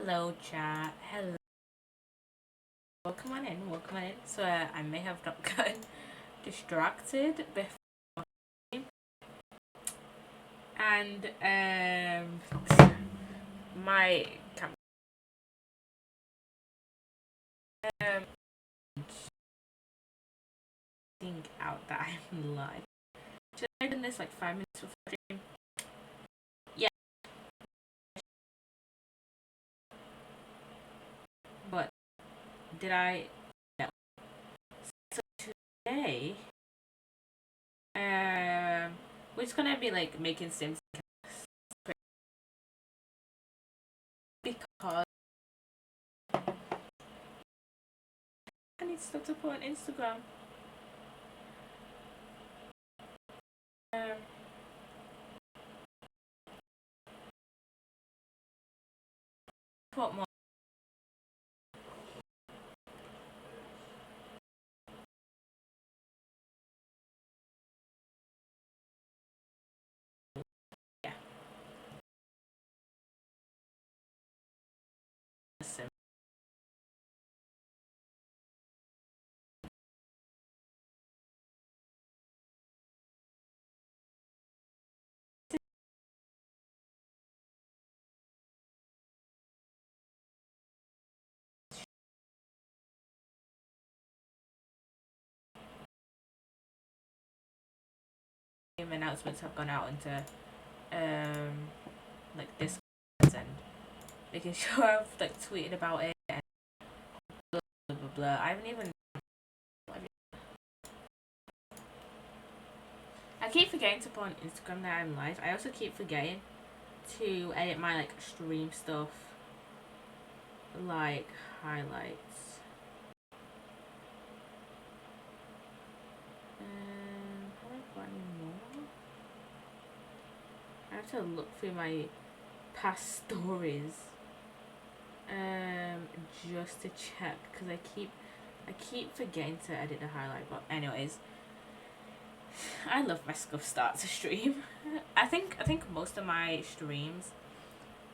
Hello, chat. Hello. Welcome on in. Welcome on in. So I may have not gotten distracted before, and my camera think out that I'm live. Should I have done this like 5 minutes before stream? Yeah, but did I? No. So today, we're just gonna be like making sims because I need stuff to put on Instagram. Um, put more. Yeah. Sim. Announcements have gone out into like this and making sure I've like tweeted about it and blah blah blah, blah. I haven't even I keep forgetting to put on Instagram that I'm live. I also keep forgetting to edit my like stream stuff, like highlights. Have I got any more? I have to look through my past stories just to check because I keep forgetting to edit the highlight. But anyways, I love my scuff start to stream. I think most of my streams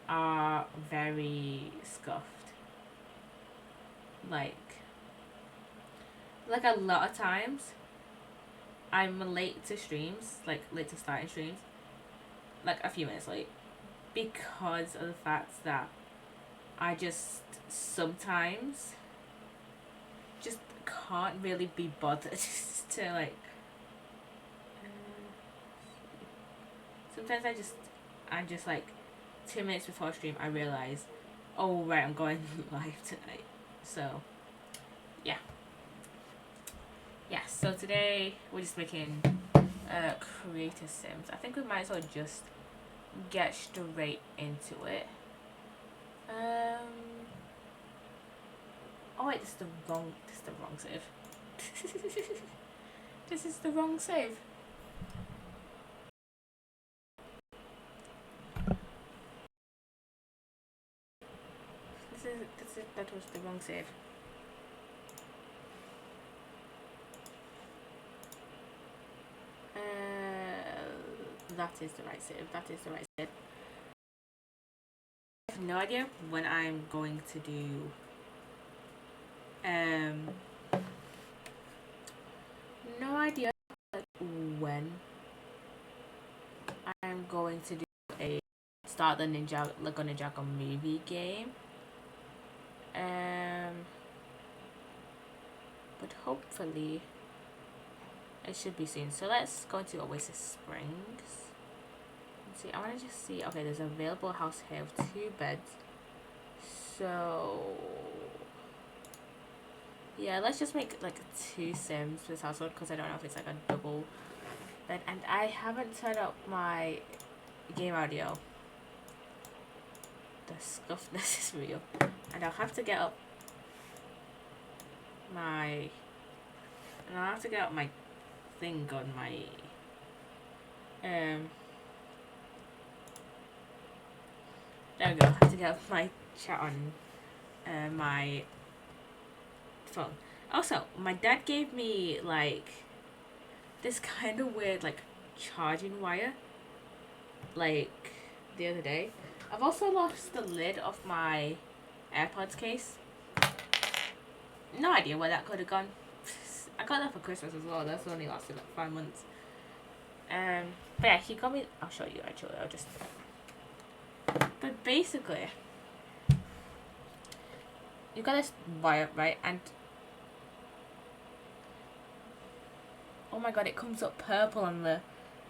are very scuffed. Like a lot of times I'm late to streams, like late to starting streams, like a few minutes late, because of the fact that I just sometimes just can't really be bothered to like. Sometimes I'm just like 2 minutes before stream I realize, oh right, I'm going live tonight. So yeah. So today we're just making creator sims. I think we might as well just get straight into it. Oh wait, this is the wrong save. This is the wrong save. That was the wrong save. That is the right save. That is the right save. I have no idea when I'm going to do no idea like when I'm going to do a start the Ninjago movie game. But hopefully it should be soon. So let's go to Oasis Springs. Let's see, I want to just see. Okay, there's an available house here with 2 beds. So yeah, let's just make like 2 sims for this household because I don't know if it's like a double bed. And I haven't turned up my game audio. The scuffness is real. And I'll have to get up my thing on my there we go. I have to get up my chat on my phone. Also, my dad gave me like this kind of weird like charging wire like the other day. I've also lost the lid of my AirPods case. No idea where that could have gone. I got that for Christmas as well. That's only lasted like 5 months. But yeah, he got me. I'll show you actually. I'll just. But basically, you got this wire, right? And oh my god, it comes up purple on the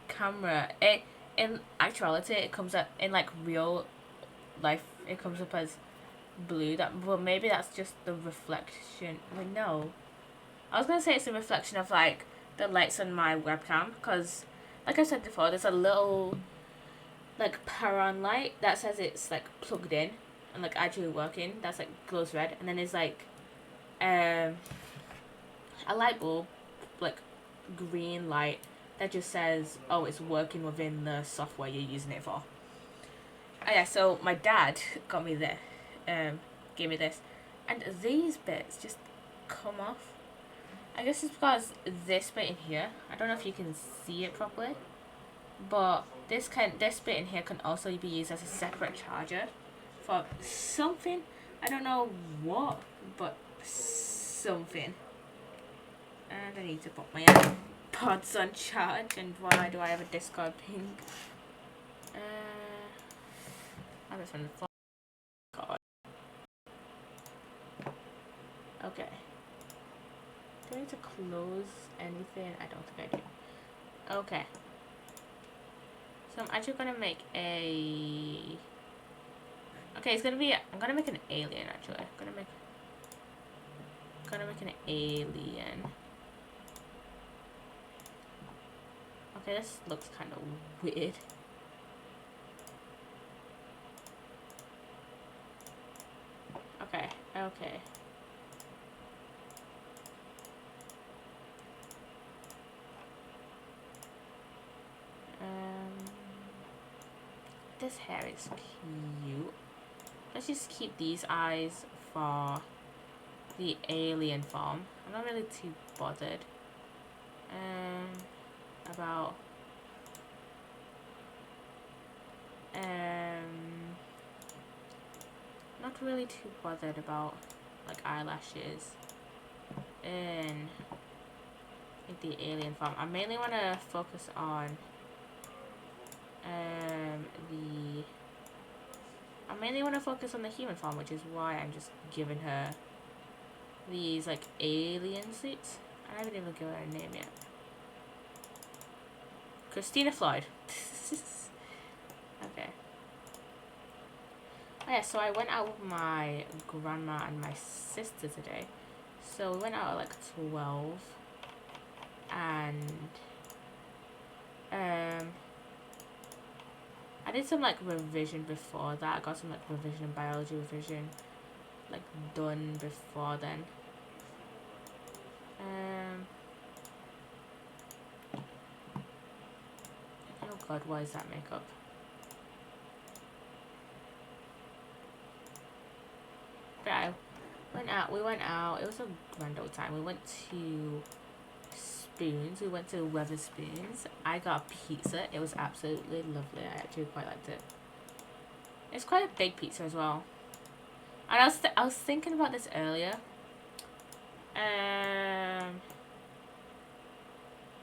camera. It in actuality, it comes up in like real life. It comes up as blue. That well, maybe that's just the reflection. Wait, no. I was gonna say it's a reflection of like the lights on my webcam because, like I said before, there's a little like power on light that says it's like plugged in and like actually working. That's like glows red, and then there's like a light bulb, like green light that just says, oh, it's working within the software you're using it for. Oh, yeah, so my dad got me this, gave me this, and these bits just come off. I guess it's because this bit in here, I don't know if you can see it properly, but this bit in here can also be used as a separate charger for something. I don't know what, but something. And I need to put my AirPods on charge. And why do I have a Discord ping? I'm just on the phone card. Okay. Do I need to close anything? I don't think I do. Okay. So I'm actually gonna make a. Okay, it's gonna be. I'm gonna make an alien actually. I'm gonna make an alien. Okay, this looks kind of weird. Okay, okay. This hair is cute. Let's just keep these eyes for the alien form. I'm not really too bothered about not really too bothered about like eyelashes in the alien form. I mainly want to focus on the human form, which is why I'm just giving her these like alien suits. I haven't even given her a name yet. Christina Floyd. Okay. Oh yeah, so I went out with my grandma and my sister today. So we went out at like 12. And I did some like revision before that. I got some like revision, biology revision like done before then. Oh god, why is that makeup? But we went out, it was a grand old time. We went to Spoons, we went to Weatherspoons. I got pizza, it was absolutely lovely. I actually quite liked it. It's quite a big pizza as well. And I was thinking about this earlier.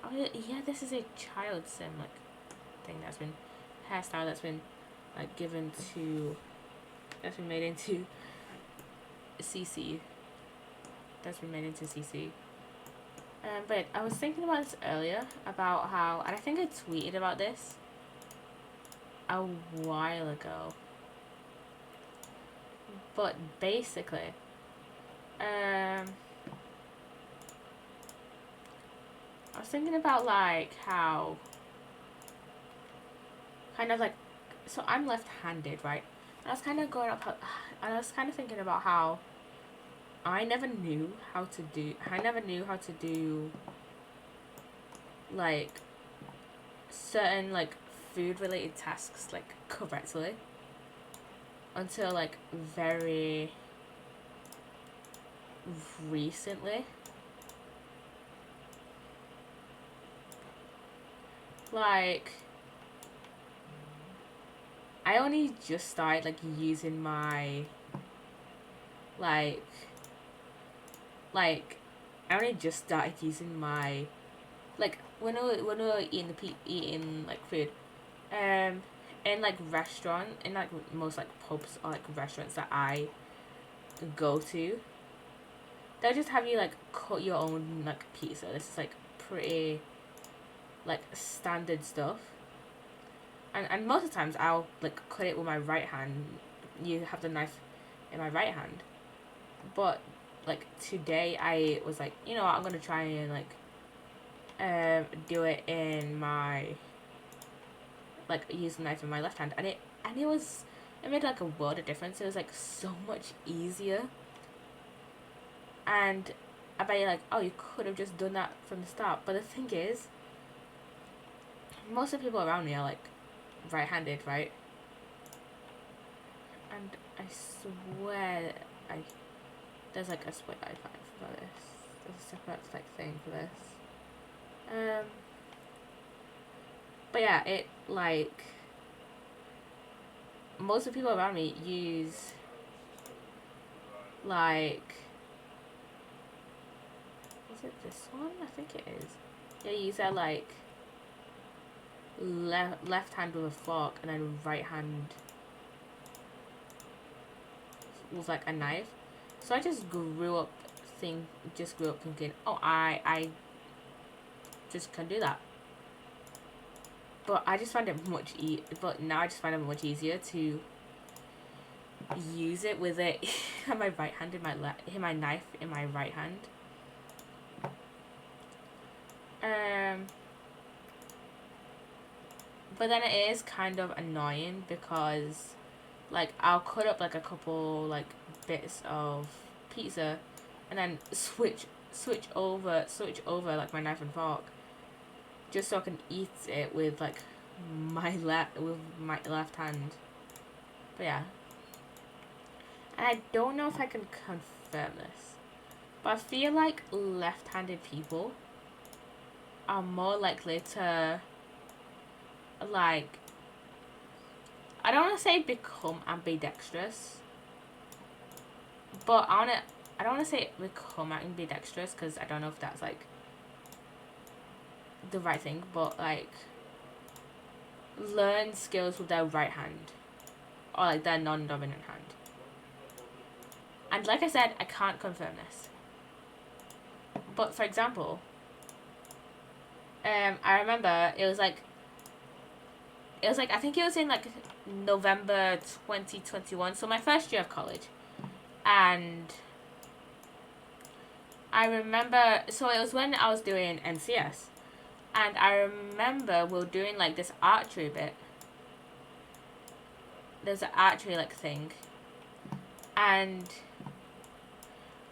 Oh yeah, this is a child sim like thing that's been hairstyle that's been like that's been made into CC. That's been made into CC. But I was thinking about this earlier about how, and I think I tweeted about this a while ago. But basically, I was thinking about like how kind of like, so I'm left-handed, right? And I was kind of and I was kind of thinking about how I never knew how to do like certain like food related tasks like correctly until like very recently. Like I only just started like using my like like I only just started using my, like, when we were eating like food, um in like restaurant, in like most like pubs or like restaurants that I go to, they'll just have you like cut your own like pizza. This is like pretty like standard stuff. And most of the times I'll like cut it with my right hand. You have the knife in my right hand. But like today I was like, you know what, I'm gonna try and like do it in my, like, use the knife in my left hand, and it made like a world of difference. It was like so much easier. And I bet you're like, oh, you could have just done that from the start. But the thing is, most of the people around me are like right-handed, right? And I swear, I there's like a split I find for this. There's a separate like thing for this. But yeah, it like most of the people around me use like, is it this one? I think it is. Yeah, you use that like left hand with a fork, and then right hand with like a knife. So I just grew up thinking, oh, I just can do that. But I just find it but now I just find it much easier to use it with it in my right hand, in my knife in my right hand. But then it is kind of annoying because like I'll cut up like a couple like bits of pizza and then switch over like my knife and fork just so I can eat it with like my left hand. But yeah. And I don't know if I can confirm this, but I feel like left-handed people are more likely to, like, I don't want to say become ambidextrous, but I don't want to say become ambidextrous because I don't know if that's like the right thing, but like learn skills with their right hand or like their non-dominant hand. And like I said, I can't confirm this. But for example, I remember it was like I think it was in like November 2021, so my first year of college. And I remember, so it was when I was doing NCS, and I remember we were doing like this archery bit. There's an archery like thing, and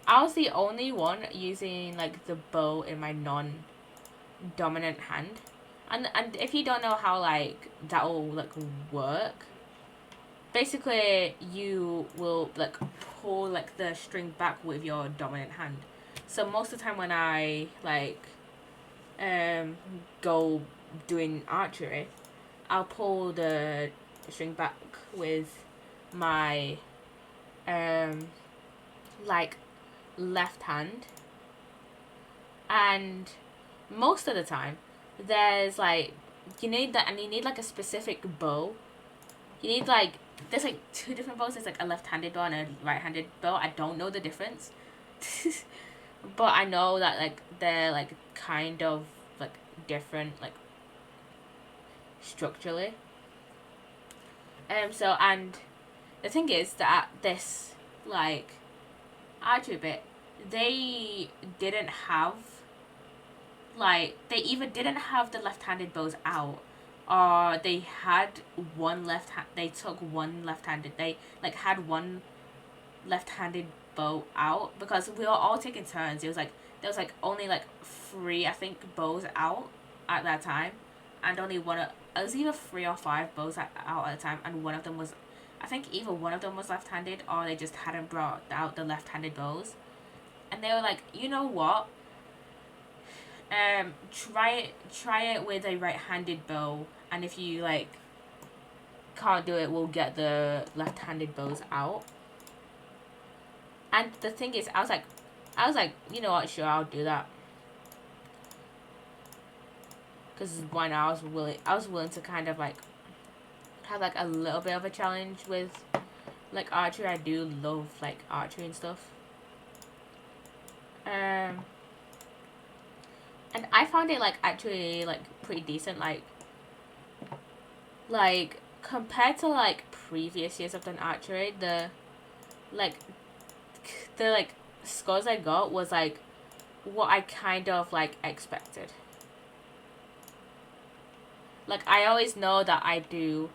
I was the only one using like the bow in my non-dominant hand. And if you don't know how like that will like work, basically you will like pull like the string back with your dominant hand. So most of the time when I like go doing archery, I'll pull the string back with my like left hand, and most of the time there's like you need like a specific bow. You need like, there's like two different bows. There's like a left-handed bow and a right-handed bow. I don't know the difference. But I know that like they're like kind of like different like structurally. So, and the thing is that this like archery bit, they didn't have like, they either didn't have the left-handed bows out, or they had they took one left-handed, they like had one left-handed bow out, because we were all taking turns. It was like there was like only like 3, I think, bows out at that time, and only one it was either 3 or 5 bows out at the time, and one of them was, I think either one of them was left-handed, or they just hadn't brought out the left-handed bows. And they were like, you know what, try it with a right-handed bow, and if you like can't do it, we'll get the left-handed bows out. And the thing is, I was like, you know what, sure, I'll do that. Because why not? I was willing to kind of like have like a little bit of a challenge with like archery. I do love like archery and stuff. And I found it like actually like pretty decent. Like compared to like previous years I've done archery, like the like scores I got was like what I kind of like expected. Like I always know that I do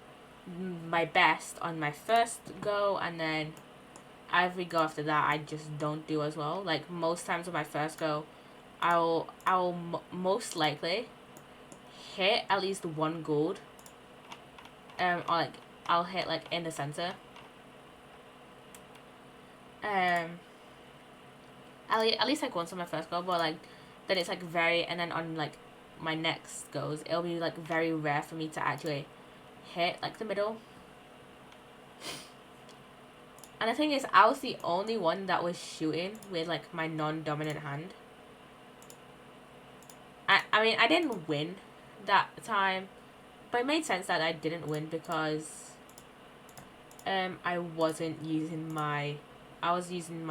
my best on my first go, and then every go after that I just don't do as well. Like most times on my first go, I'll most likely hit at least one gold. Or like I'll hit like in the center. At least like once on my first go, but like then it's like very, and then on like my next goes, it'll be like very rare for me to actually hit like the middle. And the thing is, I was the only one that was shooting with like my non-dominant hand. I mean, I didn't win that time, but it made sense that I didn't win because I was using my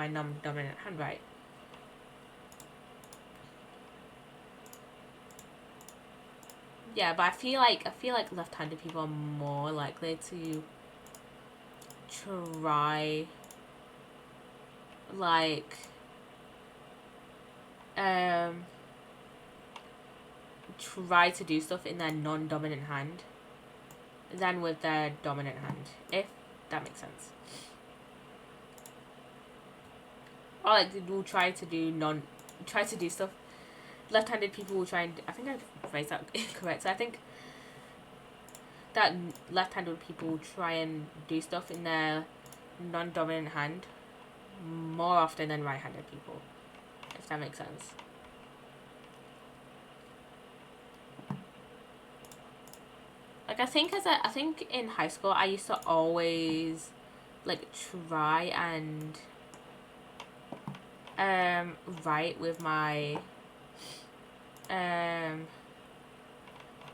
non-dominant hand, right? Yeah, but I feel like left-handed people are more likely to try like try to do stuff in their non-dominant hand than with their dominant hand, if that makes sense. Or like they will try to do stuff. Left-handed people will try and I think I phrased that incorrect. So I think that left-handed people will try and do stuff in their non-dominant hand more often than right-handed people, if that makes sense. Like I think in high school I used to always like try and write with my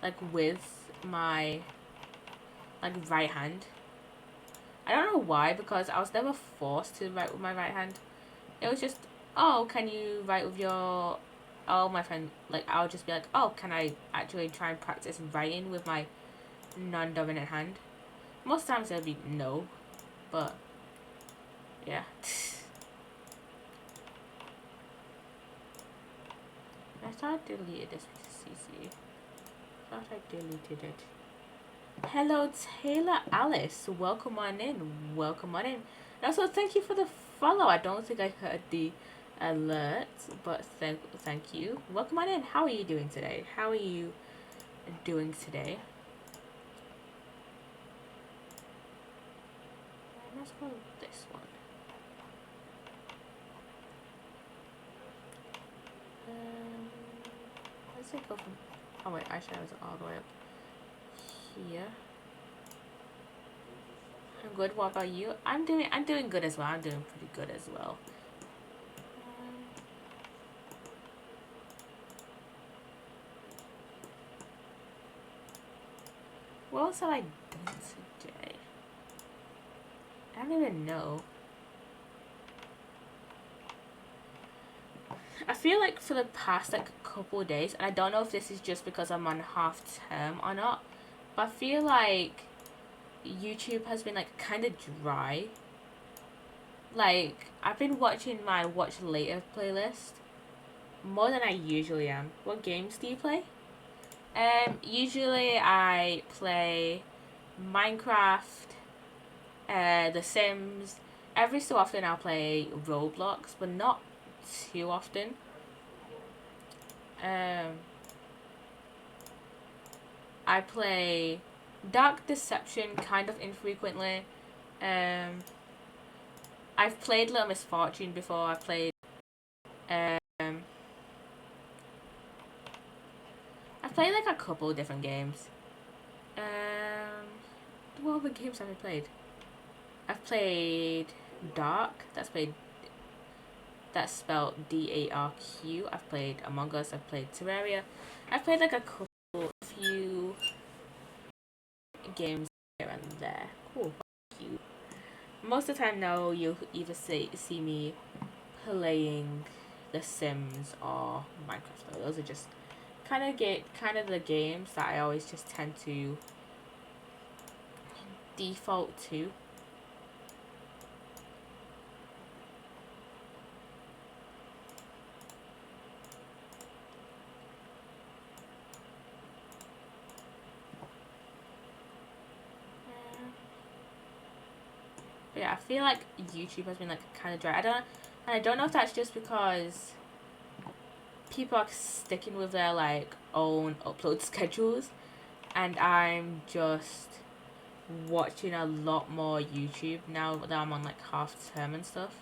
like with my like right hand. I don't know why, because I was never forced to write with my right hand. It was just, oh, can you write with your, oh, my friend, like I'll just be like, oh, can I actually try and practice writing with my non-dominant hand? Most times it'll be no, but yeah. I thought I deleted this CC. I thought I deleted it. Hello, Taylor Alice. Welcome on in. Welcome on in. And also, thank you for the follow. I don't think I heard the alert, but thank you. Welcome on in. How are you doing today? How are you doing today? Let's go with this one. Let's say go from. Oh wait, actually I was all the way up here. I'm good. What about you? I'm doing good as well. I'm doing pretty good as well. What else have I done today? I don't even know. I feel like for the past like couple of days, and I don't know if this is just because I'm on half term or not, but I feel like YouTube has been like kind of dry. Like I've been watching my watch later playlist more than I usually am. What games do you play? Usually I play Minecraft, The Sims. Every so often I'll play Roblox, but not too often. I play Dark Deception kind of infrequently. I've played Little Misfortune before. I've played like a couple of different games. What other games have I played? I've played Dark. That's played that's spelled DARQ. I've played Among Us, I've played Terraria, I've played like a few games here and there. Cool, cute. Most of the time now you'll either see me playing The Sims or Minecraft. Though. Those are just kind of the games that I always just tend to default to. But yeah, I feel like YouTube has been like kind of dry. I don't know if that's just because people are sticking with their like own upload schedules, and I'm just watching a lot more YouTube now that I'm on like half term and stuff.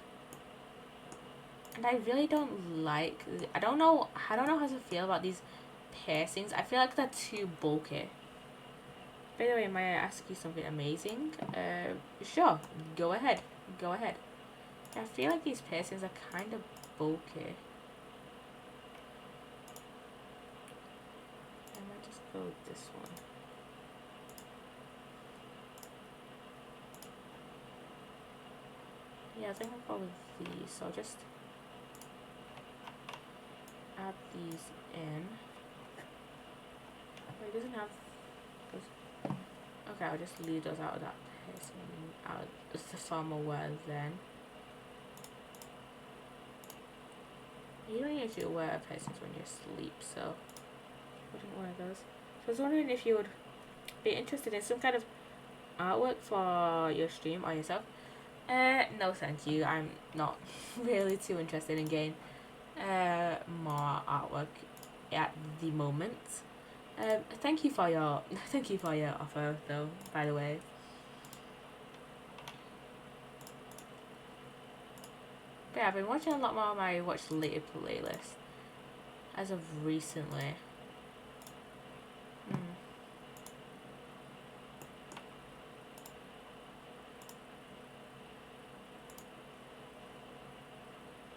And I really don't like. I don't know how to feel about these piercings. I feel like they're too bulky. By the way, may I ask you something amazing? Sure. Go ahead. Go ahead. I feel like these piercings are kind of bulky. I might just go with this one. Yeah, I think I'll go with these. So I'll just add these in. Oh, it doesn't have those. Okay, I'll just leave those out of that piercing. Out of the formal wear then. You don't usually wear piercings when you're asleep, so I wouldn't wear those. So I was wondering if you would be interested in some kind of artwork for your stream or yourself. No thank you. I'm not really too interested in getting more artwork at the moment. Thank you for your offer though, by the way. But yeah, I've been watching a lot more of my watch later playlist as of recently.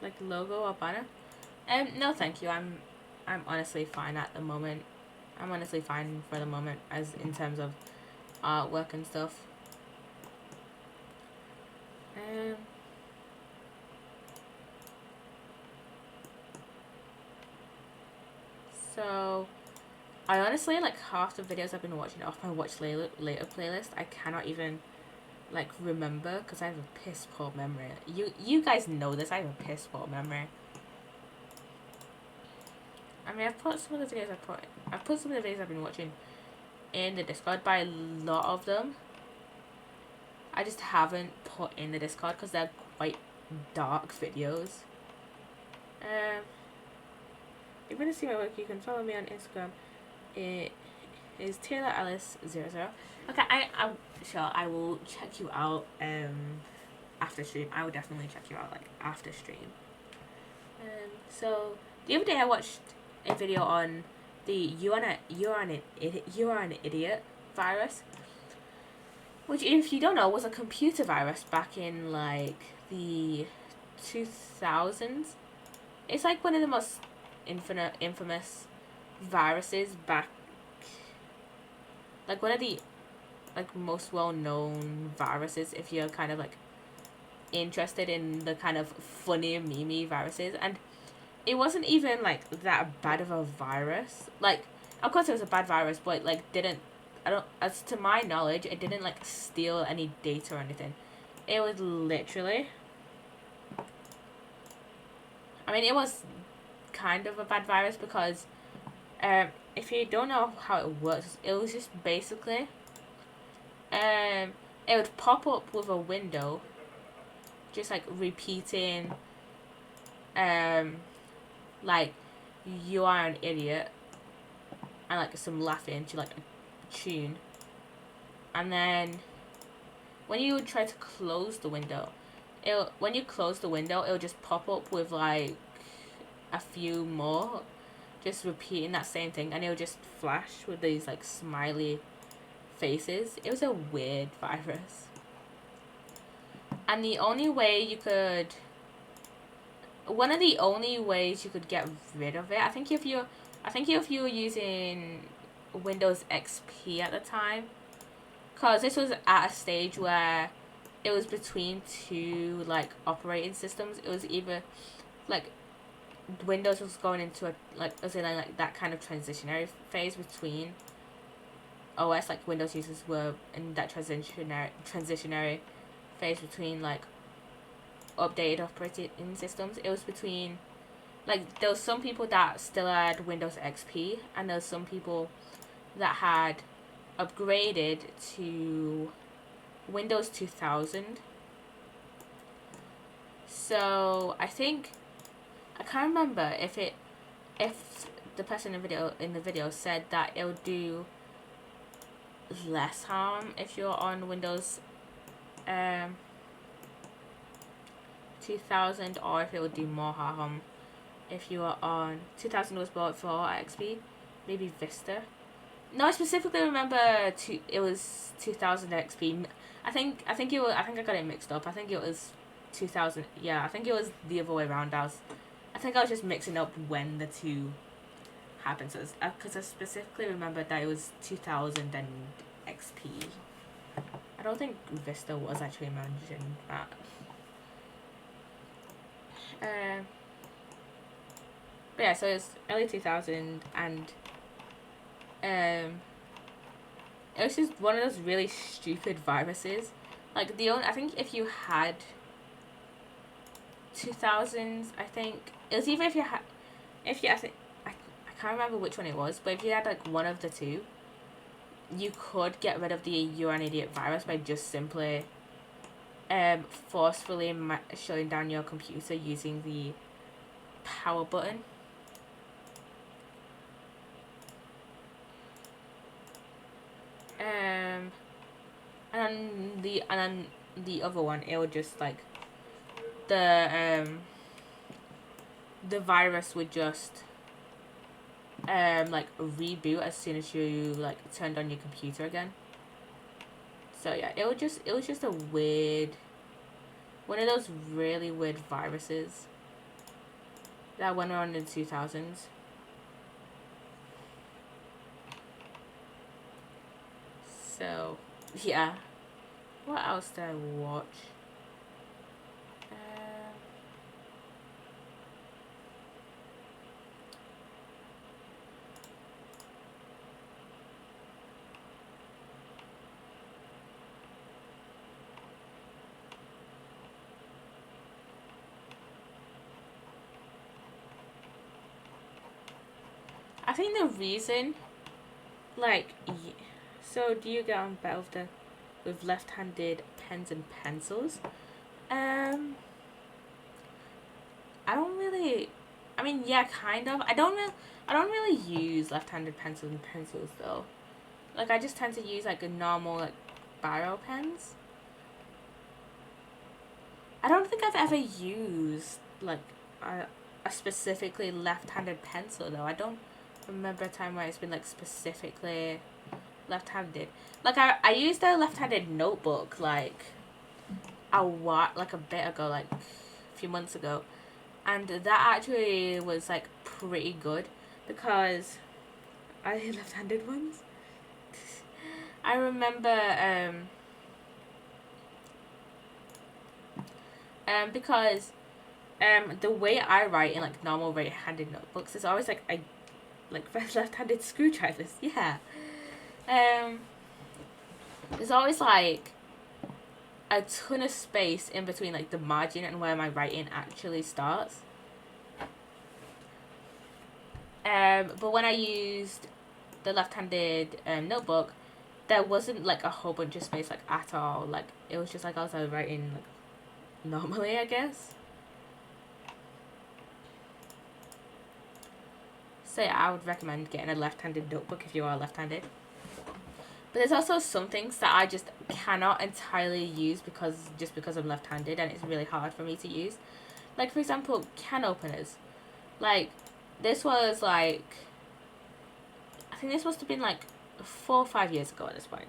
Like logo or banner? No thank you. I'm honestly fine at the moment. I'm honestly fine for the moment as in terms of artwork and stuff. So I honestly like half the videos I've been watching off my watch later playlist. I cannot even like remember because I have a piss poor memory. You guys know this. I have a piss poor memory. I mean, I've put some of the videos I've been watching in the Discord. By a lot of them, I just haven't put in the Discord because they're quite dark videos. If you want to see my work, you can follow me on Instagram. It is TaylorAlice00. Okay, I will check you out after stream. I will definitely check you out like after stream. So the other day I watched a video on the you are an idiot virus, which if you don't know was a computer virus back in like the 2000s. It's like one of the most infamous viruses back, like one of the like most well-known viruses if you're kind of like interested in the kind of funny meme viruses. And it wasn't even like that bad of a virus. Like, of course it was a bad virus, but like as to my knowledge, it didn't like steal any data or anything. It was literally, I mean, it was kind of a bad virus because if you don't know how it works, it was just basically it would pop up with a window just like repeating like you are an idiot and like some laughing to like a tune, and then when you would try to close the window, when you close the window it'll just pop up with like a few more just repeating that same thing, and it'll just flash with these like smiley faces. It was a weird virus, and the only way you could one of the only ways you could get rid of it, I think if you were using Windows XP at the time, because this was at a stage where it was between two like operating systems. It was either like Windows was going into a like I was in like that kind of transitionary phase between OS, like Windows users were in that transitionary phase between like updated operating systems. It was between like there was some people that still had Windows XP, and there was some people that had upgraded to Windows 2000. So I think I can't remember if the person in the video said that it would do less harm if you're on Windows 2000, or if it would do more harm if you were on 2000 was bought for XP, maybe Vista. No, I specifically remember it was 2000 XP. I think I got it mixed up. I think it was 2000. Yeah, I think it was the other way around. I think I was just mixing up when the two happened. So because I specifically remember that it was 2000 and XP. I don't think Vista was actually mentioned that. But yeah, so it's early 2000, and it was just one of those really stupid viruses. Like I think if you had 2000s, I think it was either I can't remember which one it was, but if you had like one of the two, you could get rid of the "You're an Idiot" virus by just simply forcefully shutting down your computer using the power button. And then the other one, it would just like the virus would just like reboot as soon as you like turned on your computer again. So yeah, it was just a weird, one of those really weird viruses that went on in the 2000s. So yeah, what else did I watch? I think the reason, like, so do you get on better with left-handed pens and pencils? I don't really. I mean, yeah, kind of. I don't really use left-handed pencils and pencils though. Like, I just tend to use like a normal like biro pens. I don't think I've ever used like a specifically left-handed pencil though. I don't remember a time where it's been like specifically left-handed. Like I used a left-handed notebook like a bit ago, like a few months ago, and that actually was like pretty good because I hate left-handed ones. I remember because the way I write in like normal right-handed notebooks is always like I like left-handed screwdrivers. Yeah. There's always like a ton of space in between like the margin and where my writing actually starts. But when I used the left-handed notebook, there wasn't like a whole bunch of space like at all. Like it was just like I was writing like normally, I guess. So yeah, I would recommend getting a left-handed notebook if you are left-handed. But there's also some things that I just cannot entirely use because I'm left-handed, and it's really hard for me to use. Like for example, can openers. Like this was like I think this must have been like 4 or 5 years ago at this point.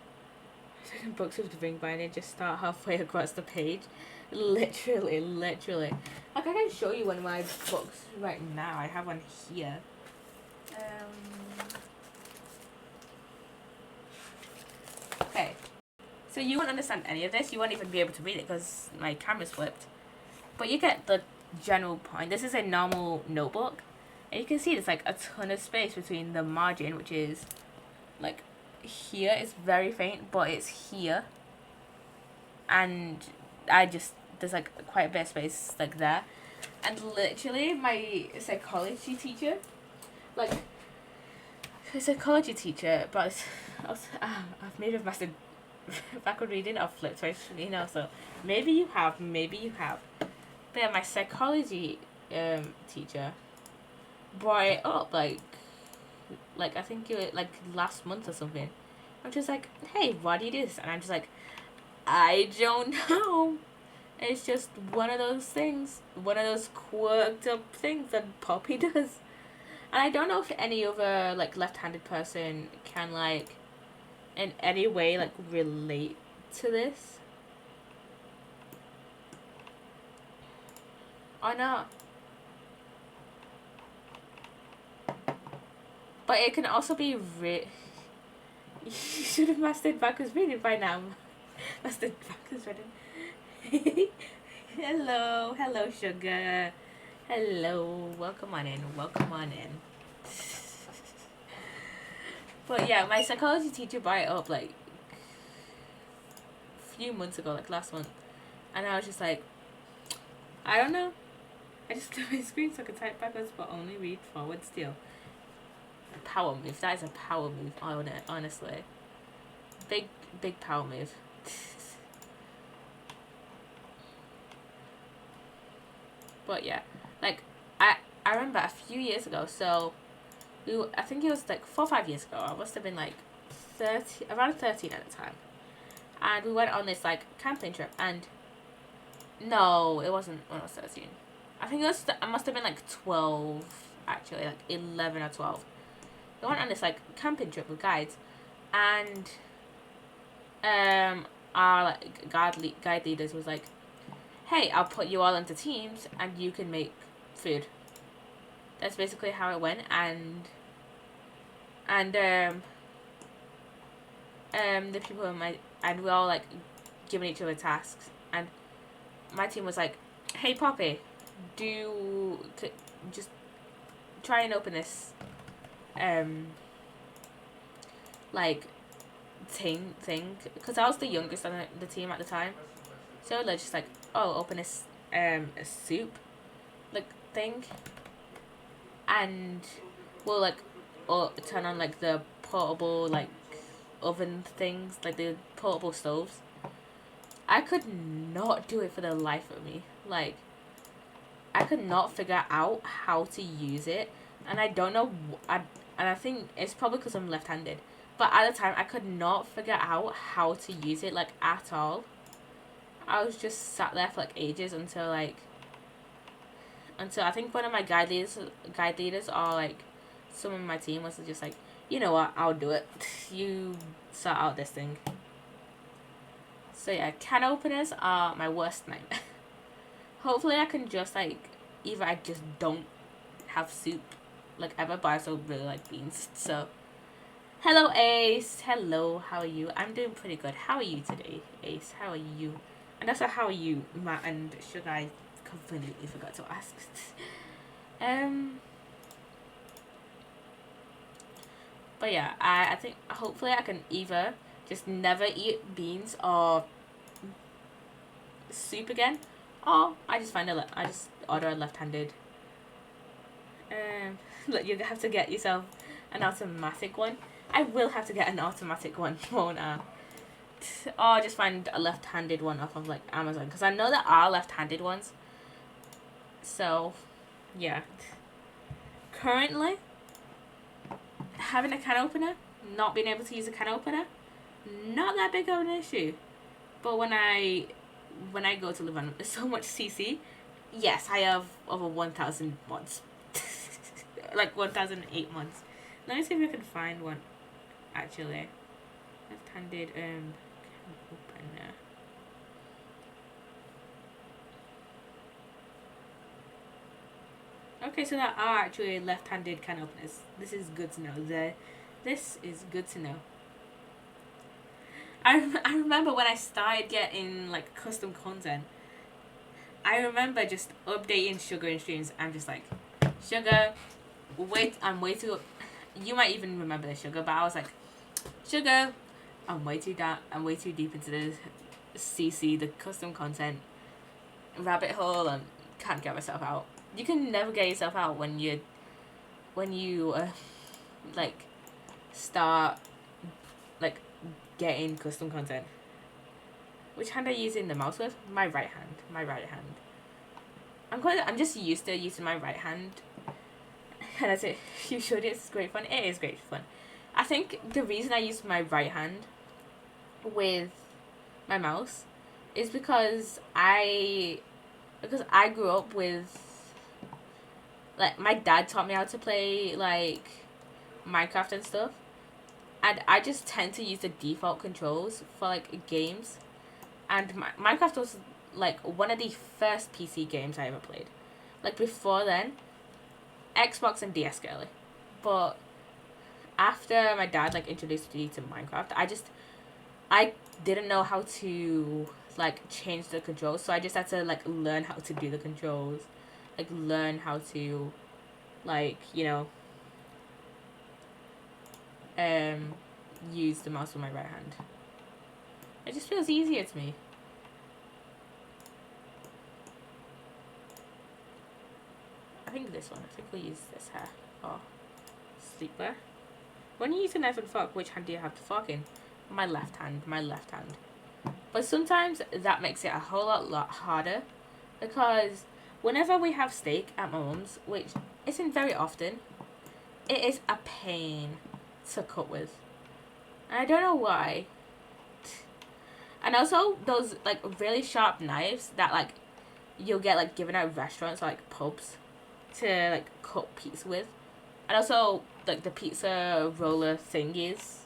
books with the ring binding just start halfway across the page. Literally. Like, I can show you one of my books right now. I have one here. Okay. So you won't understand any of this. You won't even be able to read it because my camera's flipped. But you get the general point. This is a normal notebook. And you can see there's like a ton of space between the margin, which is like here. It's very faint, but it's here. And there's like quite a bit of space like there. And literally my psychology teacher, like, a psychology teacher, but I've made a massive backward reading of flipped twice, so maybe you have. But yeah, my psychology teacher brought it up like I think it like last month or something. I'm just like, hey, why do you do this? And I'm just like, I don't know. It's just one of those things, one of those quirked up things that Poppy does. And I don't know if any other like left-handed person can like in any way like relate to this or not. But it can also be you should have mastered backwards reading by now. Mastered backwards reading. Hello, sugar. Hello, welcome on in. But yeah, my psychology teacher brought it up like a few months ago, like last month, and I was just like, I don't know. I just do my screen so I can type backwards, but only read forward still. Power move. That is a power move. Honestly, big power move. But yeah, like I remember a few years ago. So I think it was like 4 or 5 years ago. I must have been like around 13 at the time, and we went on this like camping trip. And no, it wasn't when I was 13. I think I must have been like 12, actually, like 11 or 12. We went on this like camping trip with guides, and our like guide leaders was like, hey, I'll put you all into teams and you can make food. That's basically how it went. And the people and we all like giving each other tasks, and my team was like, hey Poppy, just try and open this like thing, because I was the youngest on the team at the time. So they're just like, oh, open a soup like thing, and we'll like turn on like the portable like oven things, like the portable stoves. I could not do it for the life of me. Like, I could not figure out how to use it, and I don't know. And I think it's probably because I'm left-handed. But at the time, I could not figure out how to use it like at all. I was just sat there for like ages until I think one of my guide leaders or like someone on my team was just like, you know what, I'll do it. You sort out this thing. So yeah, can openers are my worst nightmare. Hopefully I can just like, either I just don't have soup like ever, but I also really like beans. So hello Ace, hello, how are you? I'm doing pretty good. How are you today, Ace? How are you? And also, how are you, Matt and Sugar? I completely forgot to ask. But yeah, I think hopefully I can either just never eat beans or soup again, or I just order a left-handed. Look, you have to get yourself an automatic one. I will have to get an automatic one, won't I? Or just find a left-handed one off of like Amazon, because I know there are left-handed ones. So yeah, currently having a can opener, not being able to use a can opener, not that big of an issue. But when I go to live on so much CC, yes, I have over 1,000 mods. Like 1,008 mods. Let me see if I can find one actually. Left-handed can opener. Okay, so there are actually left-handed can openers. This is good to know. This is good to know. I remember when I started getting like custom content. I remember just updating Sugar in streams. I'm just like, Sugar, wait, I'm way too. You might even remember this, Sugar, but I was like, Sugar, I'm way too down. I'm way too deep into the CC, the custom content rabbit hole, and can't get myself out. You can never get yourself out when you like start like getting custom content. Which hand are you using the mouse with? My right hand. My right hand. I'm just used to using my right hand. And that's it. You should. It's great fun. It is great fun. I think the reason I use my right hand with my mouse is because I grew up with like my dad taught me how to play like Minecraft and stuff, and I just tend to use the default controls for like games, and Minecraft was like one of the first PC games I ever played. Like before then, Xbox and DS girly, but after my dad like introduced me to Minecraft, I didn't know how to like change the controls, so I just had to like learn how to do the controls, like learn how to like use the mouse with my right hand. It just feels easier to me. I think this one. I think we'll use this here. Oh, sleepwear. When you use a knife and fork, which hand do you have the fork in? My left hand. My left hand. But sometimes that makes it a whole lot harder, because whenever we have steak at my mum's, which isn't very often, it is a pain to cut with. And I don't know why. And also those like really sharp knives that like you'll get like given at restaurants or, like pubs to like cut pizza with. And also like the pizza roller thingies.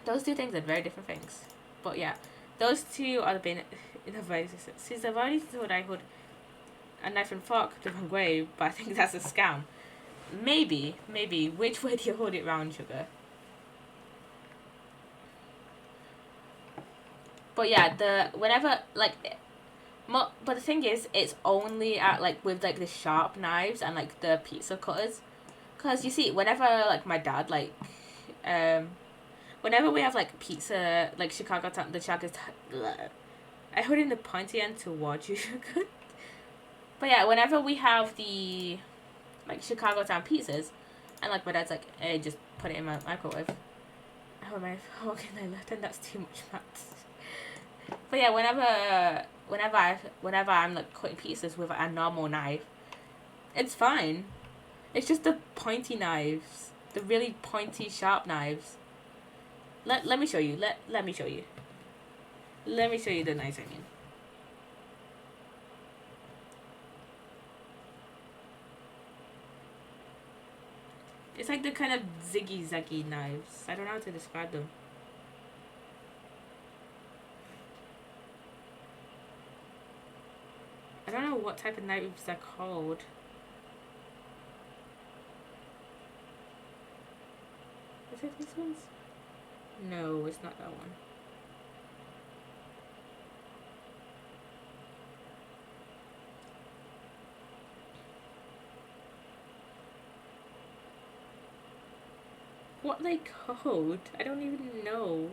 Those two things are very different things. But yeah, those two are the devices. Since I've already thought I would a knife and fork the wrong way, but I think that's a scam. Maybe. Which way do you hold it round, Sugar? But yeah, whenever like, but the thing is, it's only at like with like the sharp knives and like the pizza cutters, cause you see, whenever like my dad like, whenever we have like pizza, like Chicago town, the Chicago, I hold in the pointy end towards you, Sugar. But yeah, whenever we have the like Chicago town pizzas, and like my dad's like, hey, just put it in my microwave. Oh my fucking left hand, that's too much maths. But yeah, whenever I'm like cutting pieces with a normal knife, it's fine. It's just the pointy knives, the really pointy sharp knives. Let me show you. Let me show you. Let me show you the knives I mean. It's like the kind of ziggy-zaggy knives. I don't know how to describe them. I don't know what type of knives they're called. Is it these ones? No, it's not that one. What are they called? I don't even know.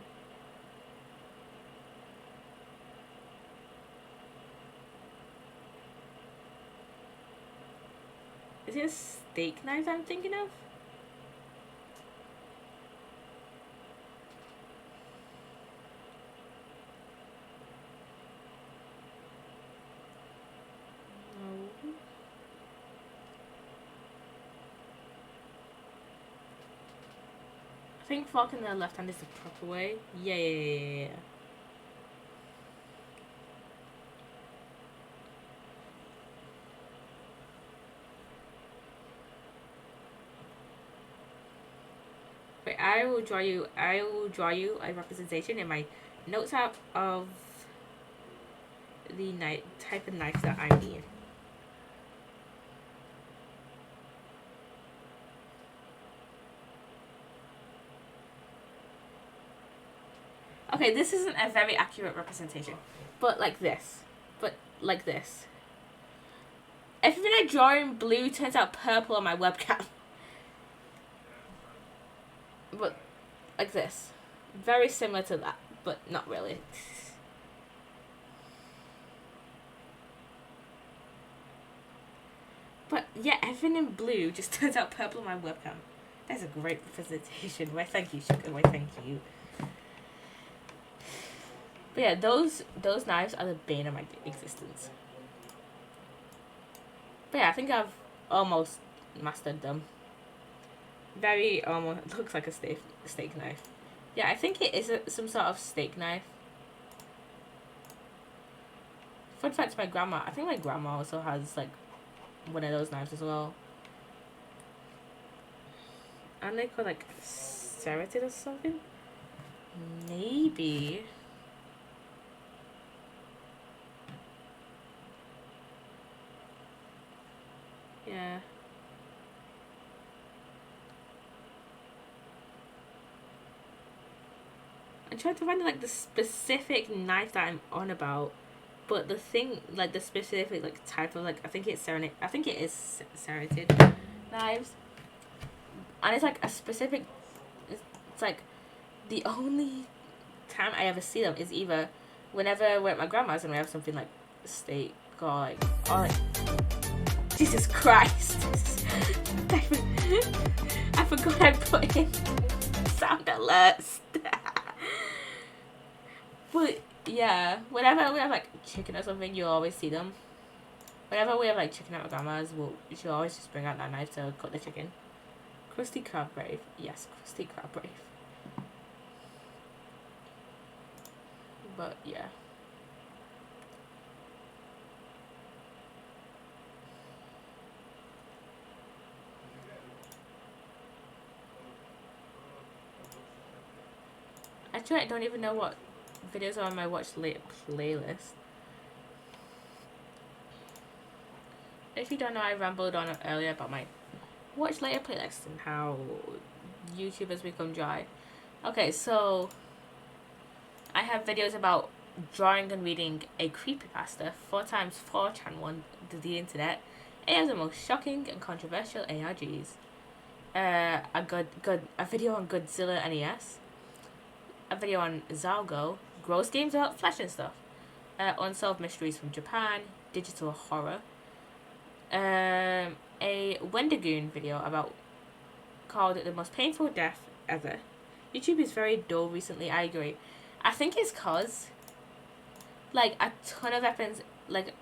Is it a steak knife I'm thinking of? No. I think fork in the left hand is the proper way. Yeah. Wait, will draw you a representation in my notes app of the type of knife that I need. Okay, this isn't a very accurate representation, but like this. Everything I draw in blue turns out purple on my webcam. But like this. Very similar to that, but not really. But yeah, everything in blue just turns out purple on my webcam. That's a great representation. Why thank you, Sugar. Why thank you. But yeah, those knives are the bane of my existence. But yeah, I think I've almost mastered them. Very almost looks like a steak knife. Yeah, I think it is some sort of steak knife. Fun fact, my grandma. I think my grandma also has like one of those knives as well. Aren't they called like serrated or something? Maybe. Yeah. I'm trying to find like the specific knife that I'm on about, but the thing, like the specific like type of like, I think it's serrated knives, and it's like a specific. It's like the only time I ever see them is either whenever we're at my grandma's and we have something like steak or like Jesus Christ. I forgot I put in sound alerts. But yeah, whenever we have like chicken or something, you'll always see them. Whenever we have like chicken at my grandma's, she'll always just bring out that knife to cut the chicken. Crusty crab brave. Yes, crusty crab brave. But yeah. Actually, I don't even know what videos are on my watch later playlist. If you don't know, I rambled on earlier about my watch later playlist and how YouTube has become dry. Okay, so I have videos about drawing and reading a creepypasta 4x 4chan one to the internet. It has the most shocking and controversial ARGs. A video on Godzilla NES. A video on Zalgo, gross games about flesh and stuff. Unsolved mysteries from Japan, digital horror. A Wendigoon video called the most painful death ever. YouTube is very dull recently, I agree. I think it's cause like a ton of weapons, like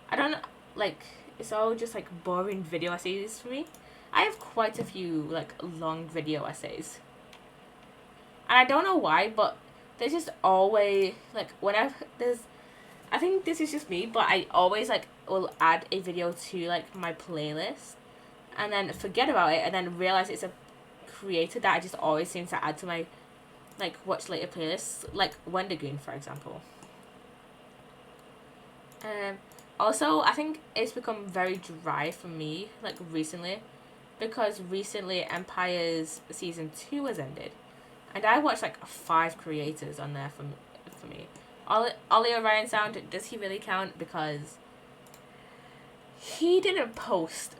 I don't know, like it's all just like boring video essays for me. I have quite a few like long video essays. And I don't know why, but there's just always like whenever I think this is just me, but I always like will add a video to like my playlist and then forget about it and then realize it's a creator that I just always seem to add to my like watch later playlists, like Wendigoon for example. Also I think it's become very dry for me like recently, because recently Empire's season 2 has ended. And I watched like 5 creators on there for me. Ollie Orion Sound, does he really count? Because he didn't post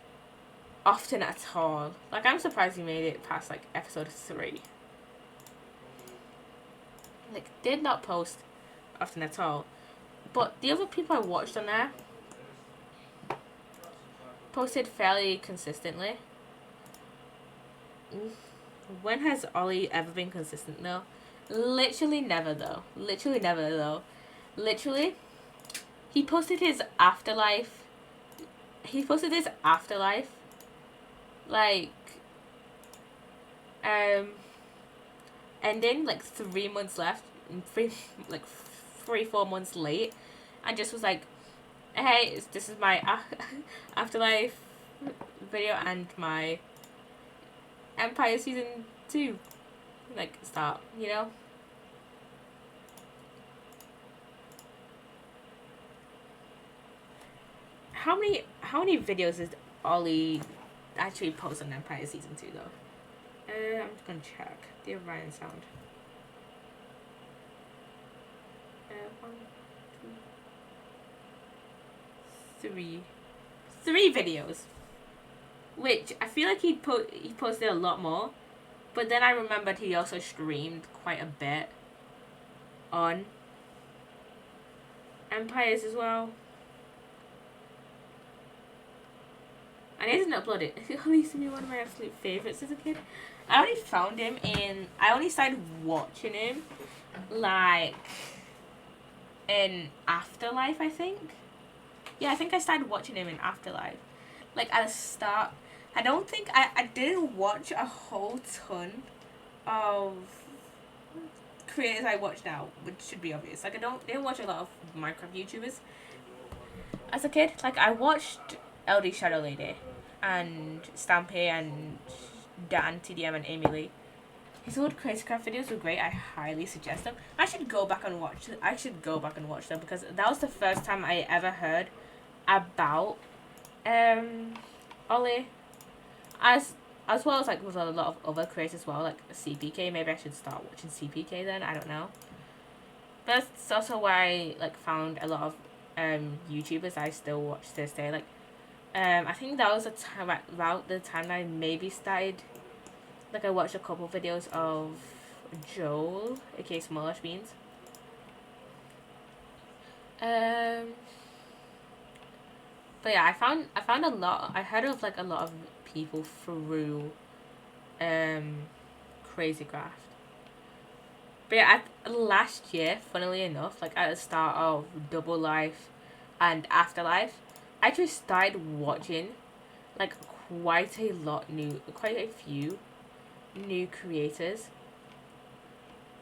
often at all. Like I'm surprised he made it past like episode 3. Like did not post often at all. But the other people I watched on there posted fairly consistently. When has Ollie ever been consistent though? Literally never though. Literally, he posted his afterlife. Like, ending like 3 months left, 3-4 months late, and just was like, hey, this is my afterlife video and my Empire season 2 like start, you know. How many videos is Ollie actually post on Empire season 2 though? I'm just gonna check the Orion sound. One, two, three videos, which I feel like he posted a lot more, but then I remembered he also streamed quite a bit on Empires as well. And he hasn't uploaded. He used to be one of my absolute favorites as a kid. I only found him in. I only started watching him like in Afterlife, I think. Yeah, I think I started watching him in Afterlife. Like at the start, I don't think I didn't watch a whole ton of creators I watch now, which should be obvious. Like I didn't watch a lot of Minecraft YouTubers as a kid. Like I watched LD Shadow Lady and Stampy and Dan TDM and Amy Lee. His old Crazycraft videos were great. I highly suggest them. I should go back and watch them because that was the first time I ever heard about Ollie. As well as like with a lot of other creators as well, like CPK. Maybe I should start watching CPK then. I don't know. But that's also where I like found a lot of YouTubers I still watch to this day. Like I think that was a time about the time I maybe started. Like I watched a couple videos of Joel, aka Smallish Beans. But yeah, I found a lot. I heard of like a lot of people through Crazycraft. But yeah, last year, funnily enough, like at the start of Double Life and Afterlife, I just started watching like quite a few new creators.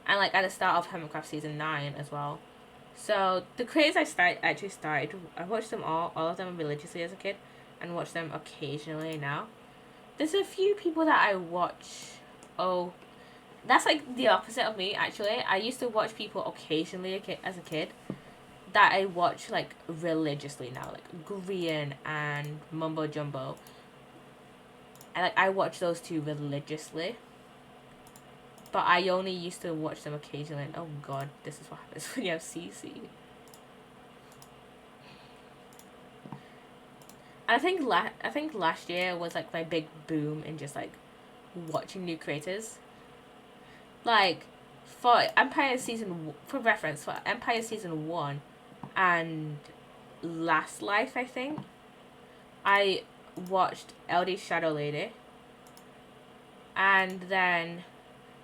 And like at the start of Hermitcraft season 9 as well. So the creators I started, I watched them all of them religiously as a kid, and watch them occasionally now. There's a few people that I watch. Oh, that's like the opposite of me actually. I used to watch people occasionally as a kid, that I watch like religiously now, like Grian and Mumbo Jumbo. I watch those two religiously. But I only used to watch them occasionally. And oh god, this is what happens when you have CC. I think last year was like my big boom in just like watching new creators. Like for Empire season 1 and Last Life, I think I watched LD Shadow Lady, and then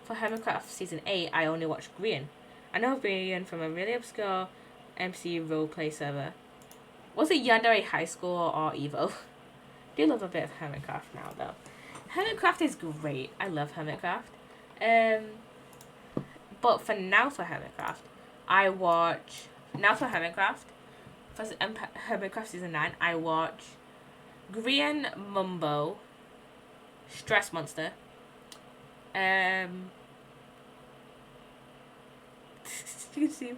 for Hermitcraft season 8 I only watched Grian. I know Grian from a really obscure MC roleplay server. Was it Yandere High School or Evo? Do love a bit of Hermitcraft now though. Hermitcraft is great. I love Hermitcraft. But for Hermitcraft, I watch Hermitcraft season 9. I watch Grian, Mumbo, Stress Monster. You see,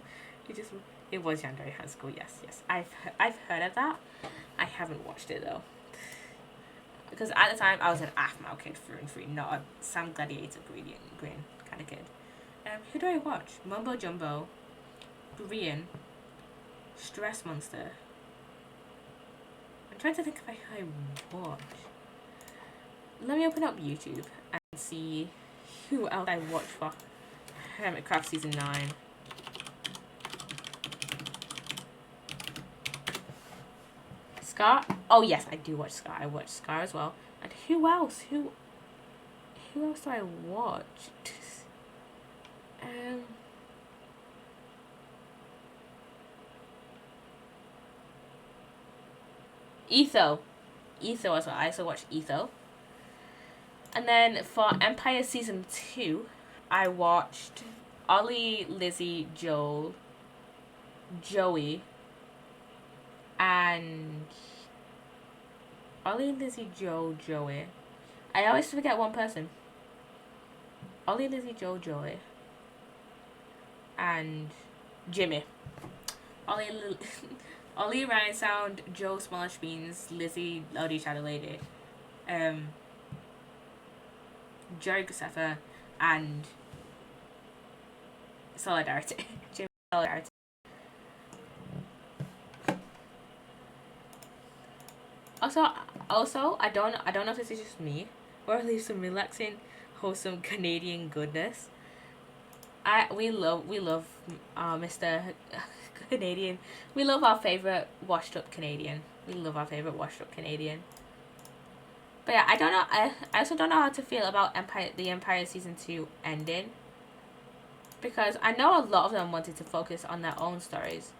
it was Yandere High School. Yes. I've heard of that. I haven't watched it though, because at the time I was an Aphmau kid through and through, not a Sam Gladiator Green kind of kid. Who do I watch? Mumbo Jumbo, Grian, Stress Monster. I'm trying to think of who I watch. Let me open up YouTube and see who else I watch for Hermitcraft season 9. Scar? Oh yes, I do watch Scar. I watch Scar as well. And who else? Who else do I watch? Etho as well. I also watch Etho. And then for Empire season 2, I watched Ollie, Lizzie, Joel, Joey, and Ollie, Lizzie, Joey. I always forget one person. Ollie, Lizzie, Joe, Joey, and Jimmy. Ollie, Ollie, Ryan Sound, Joe, Smallish Beans, Lizzie, Lodi, Shadow Lady, um, Jerry Gusefa, and Solidarity. Jimmy Solidarity. Also, I don't know if this is just me, or at least some relaxing, wholesome Canadian goodness. We love Mr. Canadian. We love our favorite washed up Canadian. We love our favorite washed up Canadian. But yeah, I don't know. I also don't know how to feel about the Empire season 2 ending, because I know a lot of them wanted to focus on their own stories,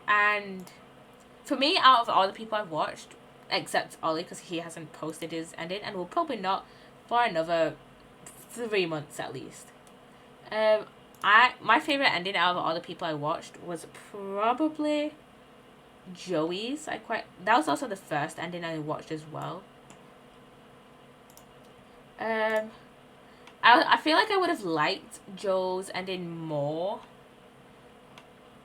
and for me, out of all the people I've watched, except Ollie, because he hasn't posted his ending and will probably not for another 3 months at least. My favorite ending out of all the people I watched was probably Joey's. That was also the first ending I watched as well. I feel like I would have liked Joe's ending more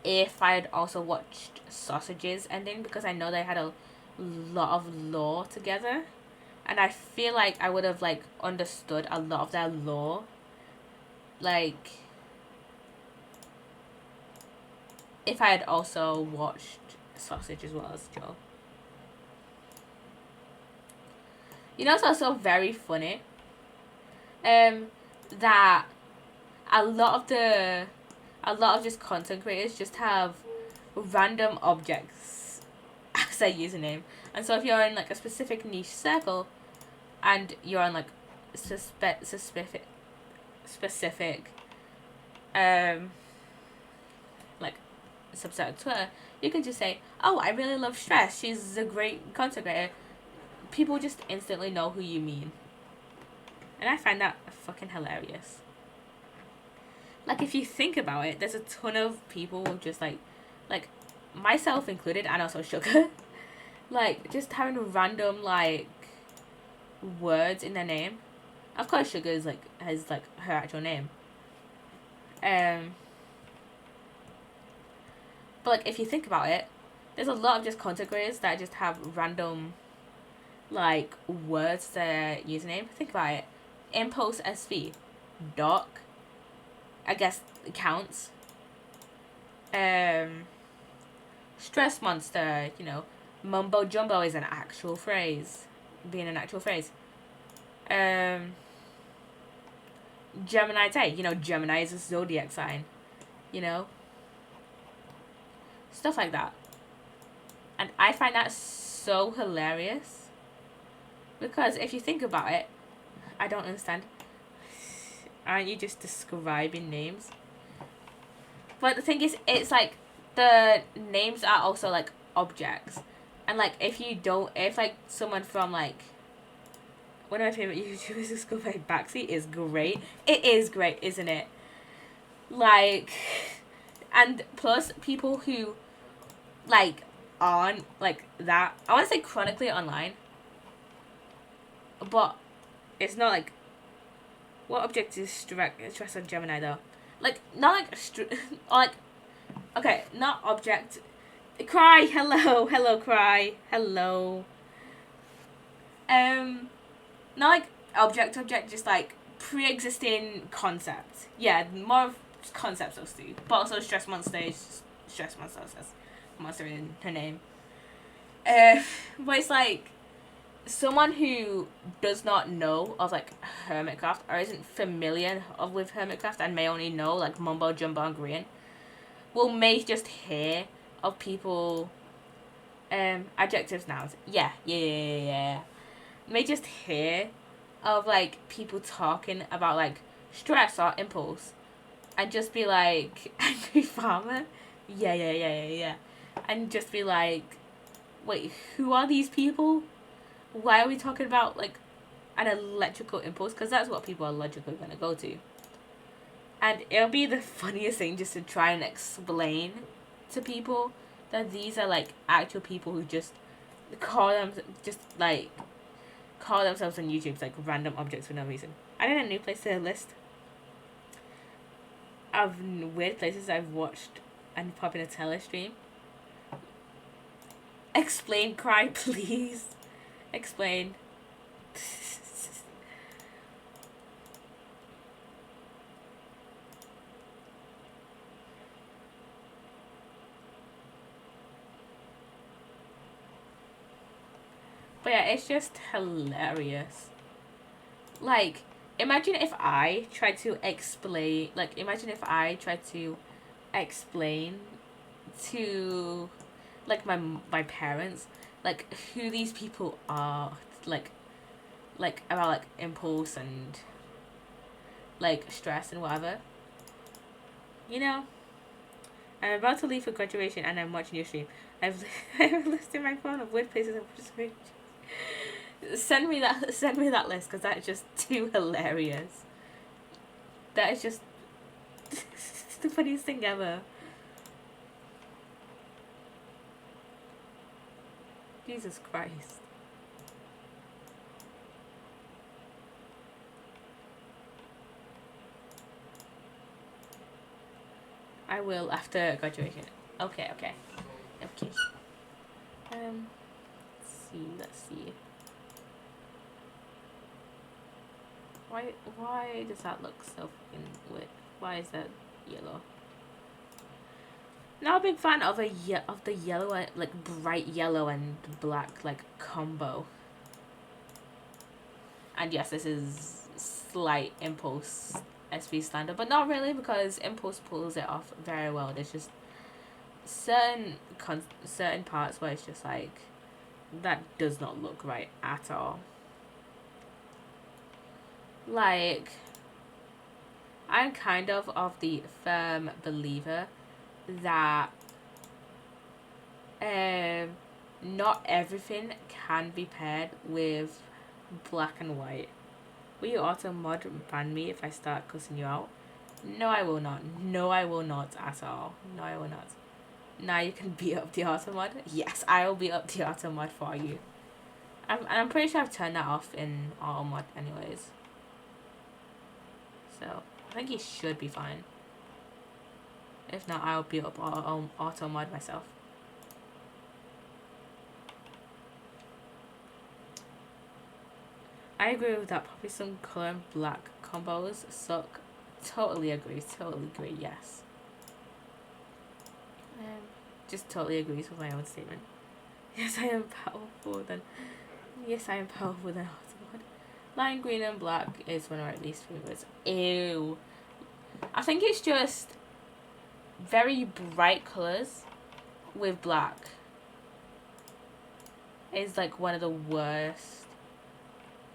if I had also watched Sausage's ending, because I know they had a lot of lore together, and I feel like I would have like understood a lot of their lore, like if I had also watched Sausage as well as Joe. You know, it's also very funny that a lot of just content creators just have random objects as their username. And so if you're in like a specific niche circle and you're on like specific like subset of Twitter, you can just say, oh, I really love Stress, she's a great content creator. People just instantly know who you mean. And I find that fucking hilarious. Like, if you think about it, there's a ton of people with just like myself included, and also Sugar, like just having random like words in their name. Of course, Sugar is like has like her actual name. But like, if you think about it, there's a lot of just content creators that just have random like words their username. Think about it. Impulse SV, Doc, I guess it counts. Stress Monster, you know, Mumbo Jumbo is an actual phrase, being an actual phrase. Gemini Tay, you know, Gemini is a zodiac sign, you know, stuff like that. And I find that so hilarious, because if you think about it, I don't understand. Aren't you just describing names? But the thing is, it's like the names are also like objects, and like if like someone from like one of my favorite YouTubers is called like Backseat is great. It is great, isn't it? Like, and plus people who like aren't like that. I want to say chronically online, but it's not like, what object is stress on Gemini though? Like, not like like, okay, not object. Cry, hello, cry, hello. Not like object, just like pre-existing concept. Yeah, more of concepts those two, but also stress monster says monster in her name. But it's like someone who does not know of like Hermitcraft or isn't familiar with Hermitcraft and may only know like Mumbo Jumbo and Green may just hear of people adjectives, nouns, may just hear of like people talking about like stress or impulse and just be like, angry farmer, yeah, and just be like, wait, who are these people? Why are we talking about like an electrical impulse? Because that's what people are logically going to go to. And it'll be the funniest thing just to try and explain to people that these are like actual people who just call themselves on YouTube like random objects for no reason. I need a new place to list of weird places I've watched and pop in a telestream. Explain, cry, please. Explain. But yeah, it's just hilarious. Like, imagine if I tried to explain, to, like, my parents, like, who these people are, like, about, like, impulse and, like, stress and whatever. You know? I'm about to leave for graduation and I'm watching your stream. I've listed my phone of weird places I've just made. Send me that list, because that is just too hilarious. That is just the funniest thing ever. Jesus Christ. I will after graduation. Okay. Let's see. Why does that look so fucking weird? Why is that yellow? Not a big fan of the yellow, like bright yellow and black like combo. And yes, this is slight impulse SV standard, but not really, because impulse pulls it off very well. There's just certain parts where it's just like, that does not look right at all. Like, I'm kind of the firm believer that not everything can be paired with black and white. Will you auto mod ban me if I start cussing you out? No, I will not. No, I will not at all. No, I will not. Now you can beat up the auto mod. Yes, I will beat up the auto mod for you. I'm pretty sure I've turned that off in auto mod anyways. So I think he should be fine. If not, I'll beat up auto mod myself. I agree with that. Probably some color and black combos suck. Totally agree. Yes. Just totally agrees with my own statement. Yes, I am powerful than Automod. Lime green and black is one of my least favorites. Ew. I think it's just very bright colors with black is like one of the worst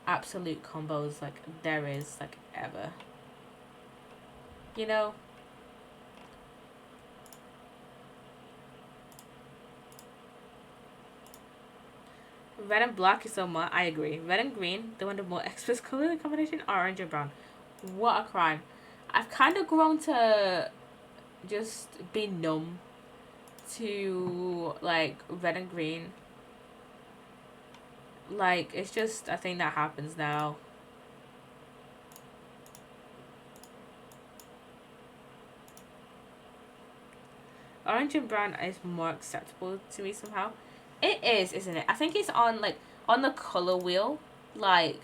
absolute combos like there is like ever. You know? Red and black is so much. I agree. Red and green, the one of the more explicit color combination. Orange and brown. What a crime. I've kind of grown to just be numb to like red and green. Like, it's just a thing that happens now. Orange and brown is more acceptable to me somehow. It is, isn't it? I think it's on the color wheel. Like,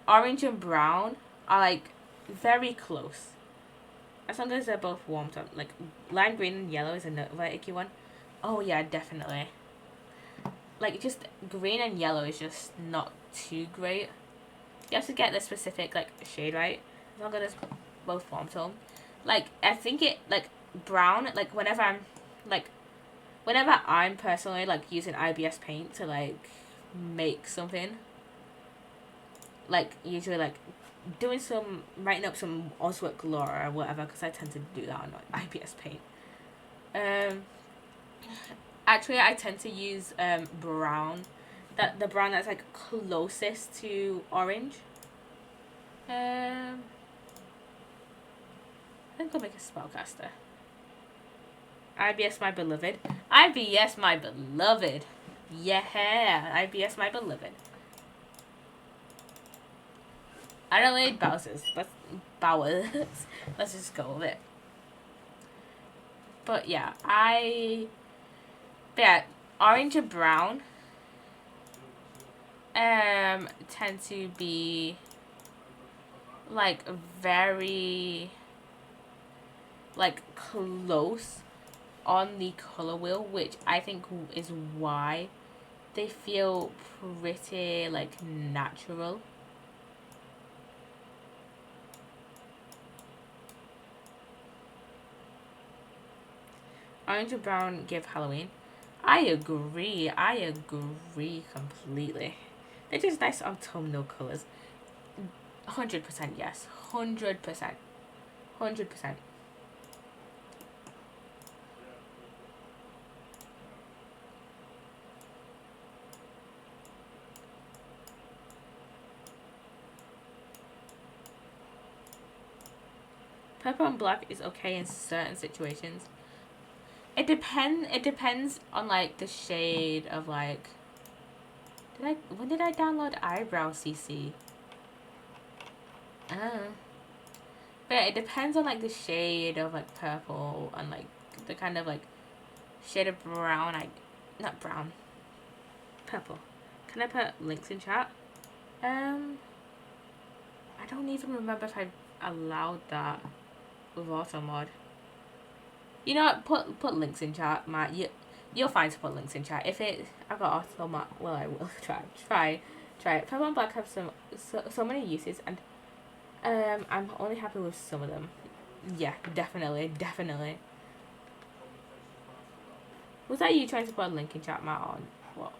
orange and brown are like very close. As long as they're both warmed up. Like, lime green and yellow is another icky one. Oh yeah, definitely. Like, just green and yellow is just not too great. You have to get the specific like shade right. As long as it's both warm tone. Like, I think it like brown, like whenever I'm personally like using IBS paint to like make something, like usually like writing up some Oswald lore or whatever, because I tend to do that on like, IBS paint. Actually I tend to use brown, the brown that's like closest to orange. I think I'll make a spellcaster. IBS my beloved. IBS my beloved. Yeah, IBS my beloved. I don't need Bowser's, powers. Let's just go with it. But yeah, orange and brown tend to be like very like close on the color wheel, which I think is why they feel pretty like natural. Orange and brown give Halloween. I agree completely. They're just nice autumnal colors. 100% yes. 100%. 100%. Purple and black is okay in certain situations. It depends on like the shade of like when did I download eyebrow CC? But yeah, it depends on like the shade of like purple and like the kind of like shade of brown. Not brown. Purple. Can I put links in chat? I don't even remember if I allowed that with automod. You know what? Put links in chat, Matt. You'll find to put links in chat. If I've got automod. Well, I will try it. Purple and black have so many uses, and I'm only happy with some of them. Yeah, definitely. Was that you trying to put a link in chat, Matt? On what?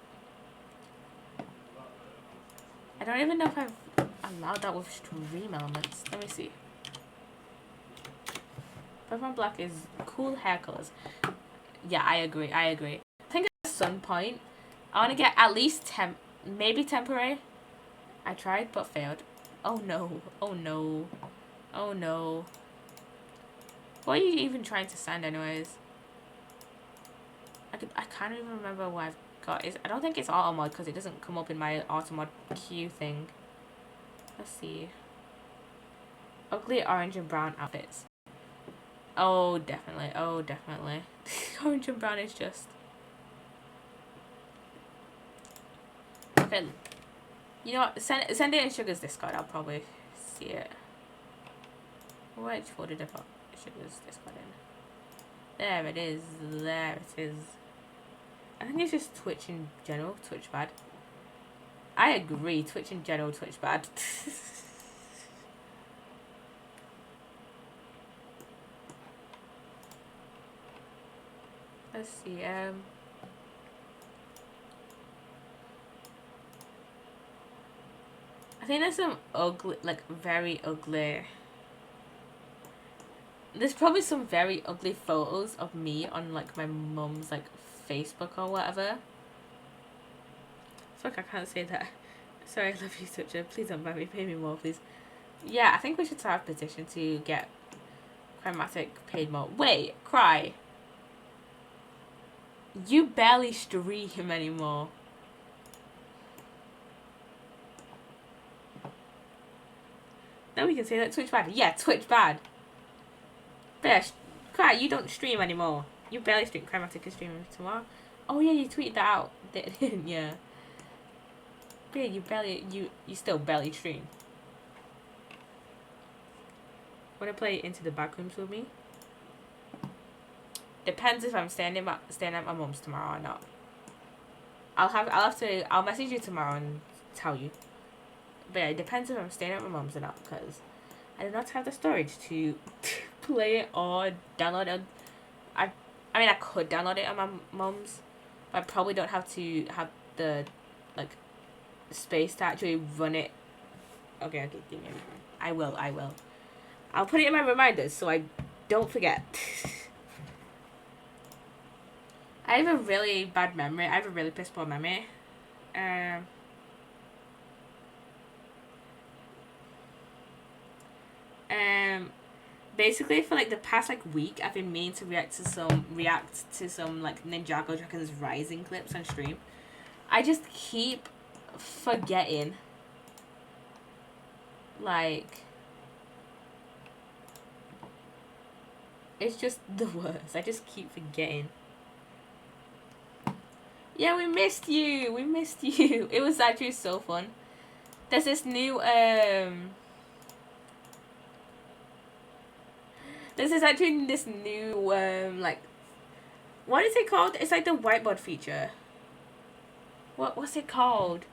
I don't even know if I've allowed that with stream elements. Let me see. Purple and black is cool hair colors. Yeah, I agree. I think at some point, I want to get at least maybe temporary. I tried but failed. Oh no. What are you even trying to send anyways? I can't even remember what I've got. I don't think it's auto mod because it doesn't come up in my auto mod queue thing. Let's see. Ugly orange and brown outfits. Oh, definitely. Orange and brown is just... Okay. You know what? Send it in Sugar's Discord. I'll probably see it. Which folder did I put Sugar's Discord in? There it is. I think it's just Twitch in general. Twitch bad. I agree. Twitch in general. Twitch bad. Let's see. I think there's some ugly, like very ugly. There's probably some very ugly photos of me on like my mum's like Facebook or whatever. Fuck, I can't say that. Sorry, I love you, Twitcher. Please don't buy me. Pay me more, please. Yeah, I think we should start a petition to get Chromatic paid more. Wait, Cry. You barely stream anymore. Then we can say that Twitch bad. Yeah, Twitch bad. But Cry, you don't stream anymore. You barely stream. Chromatic is streaming tomorrow. Oh yeah, you tweeted that out, didn't you? But yeah, you still barely stream. Wanna play Into the Backrooms with me? Depends if I'm staying at my mum's tomorrow or not. I'll message you tomorrow and tell you. But yeah, it depends if I'm staying at my mum's or not, because I do not have the storage to play it or download it. I mean, I could download it on my mum's, but I probably don't have the like space to actually run it. Okay, give me. I will. I'll put it in my reminders so I don't forget. I have a really bad memory. I have a really piss poor memory. Basically for like the past like week, I've been meaning to react to some like Ninjago Dragons Rising clips on stream. I just keep forgetting. Like, It's just the worst. I just keep forgetting. Yeah, we missed you. We missed you. It was actually so fun. There's this new this new like, what is it called? It's like the whiteboard feature. What's it called?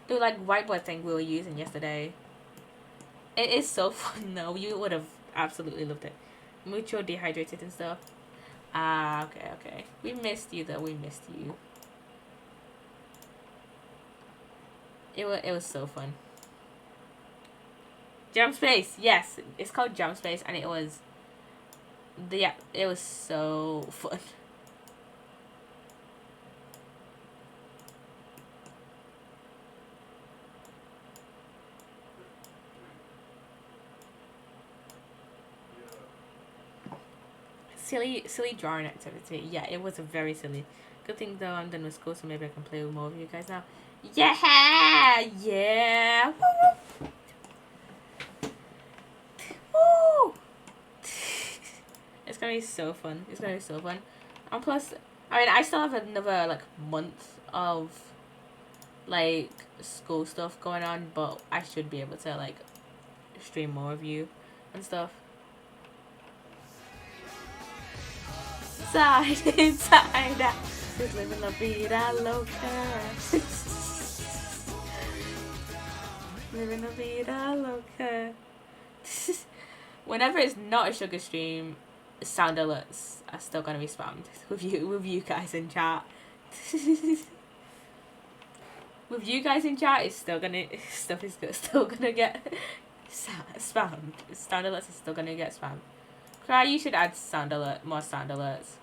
The like whiteboard thing we were using yesterday. It is so fun though. You would have absolutely loved it. Mucho dehydrated and stuff. Ah, okay. We missed you though. We missed you. It was so fun. Jump Space, yes, it's called Jump Space, and it was so fun. Silly drawing activity. Yeah, it was a very silly. Good thing though I'm done with school, so maybe I can play with more of you guys now. Yeah. Woo! It's gonna be so fun. And plus, I mean, I still have another like month of like school stuff going on, but I should be able to like stream more of you and stuff. Inside out, just living la vida loca. Living la vida loca. Whenever it's not a sugar stream, sound alerts are still gonna be spammed with you guys in chat. With you guys in chat, it's still gonna still gonna get spammed. Sound alerts are still gonna get spammed. Cry, you should add more sound alerts.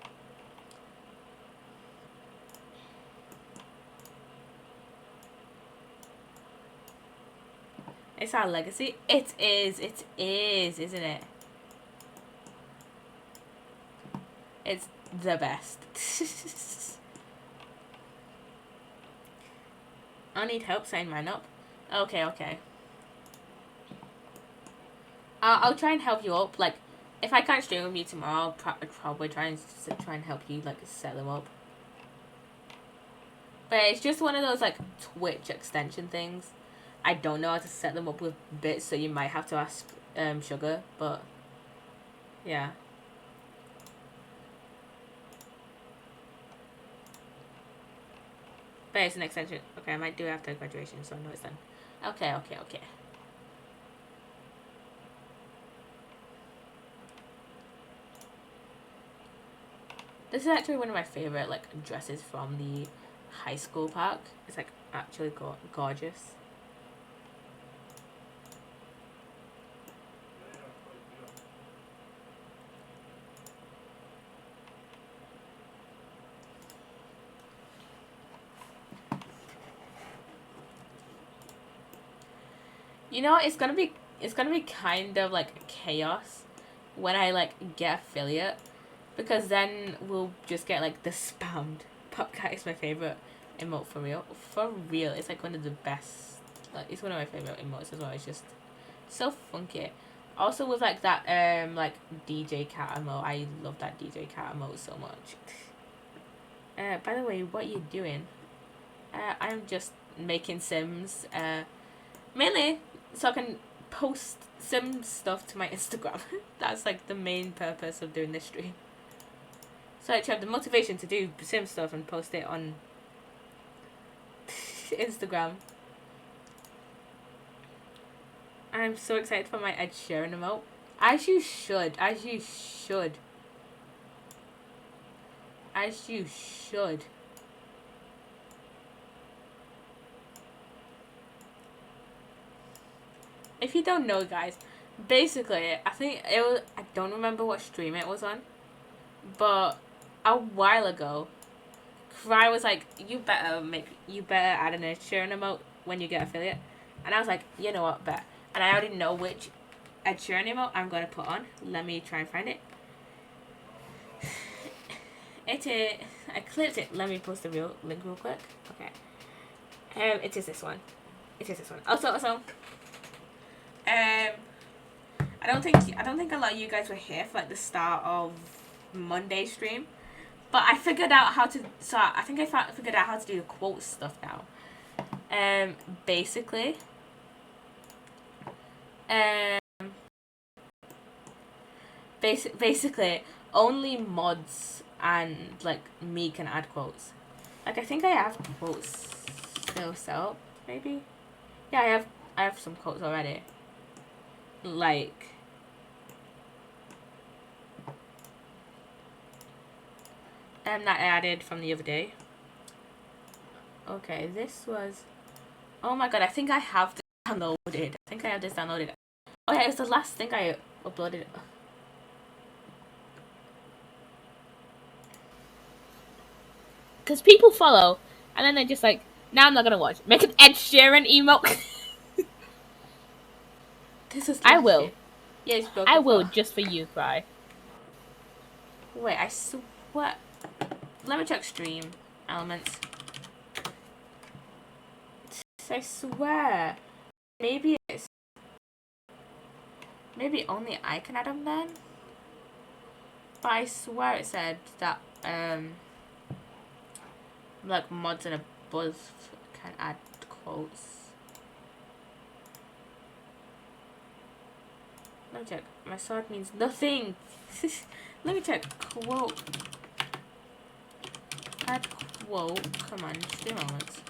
It's our legacy. It is, isn't it? It's the best. I need help signing mine up. Okay. I'll try and help you up. Like, if I can't stream with you tomorrow, I'll probably try and help you like set them up. But it's just one of those like Twitch extension things. I don't know how to set them up with bits, so you might have to ask Sugar. But yeah. But it's an extension. Okay, I might do it after graduation, so I know it's done. Okay. This is actually one of my favorite like dresses from the high school park. It's like actually gorgeous. You know, it's gonna be kind of like chaos when I like get affiliate, because then we'll just get like the spammed. Popcat is my favorite emote for real. It's like one of the best. Like, it's one of my favorite emotes as well. It's just so funky. Also with like that like DJ Cat emote, I love that DJ Cat emote so much. By the way, what are you doing? I'm just making Sims. Mainly so I can post Sim stuff to my Instagram. That's like the main purpose of doing this stream. So I actually have the motivation to do Sim stuff and post it on Instagram. I'm so excited for my Ed Sheeran emote. As you should. If you don't know, guys, basically, I don't remember what stream it was on, but a while ago, Cry was like, you better add an Ed Sheeran emote when you get affiliate. And I was like, you know what, bet. And I already know which Ed Sheeran emote I'm going to put on. Let me try and find it. I clipped it. Let me post the link real quick. Okay. It is this one. Also, I don't think a lot of you guys were here for like the start of Monday stream. But I figured out how to, so I think I figured out how to do the quote stuff now. Basically, basically, only mods and like me can add quotes. Like I think I have quotes still set up, maybe. Yeah, I have some quotes already. Like that I added from the other day. Okay, this was. Oh my god, I think I have this downloaded. I think I have this downloaded. Oh yeah, it was the last thing I uploaded. Because people follow, and then they're just like, now I'm not gonna watch. Make an Ed Sheeran emote. This is. I will. Yeah, I will just for you, Cry. Wait, I swear. Let me check stream elements. I swear. Maybe it's. Maybe only I can add them then? But I swear it said that, like mods and above can add quotes. Let me check. My sword means nothing. Let me check. Quote. Add quote. Come on, stream elements.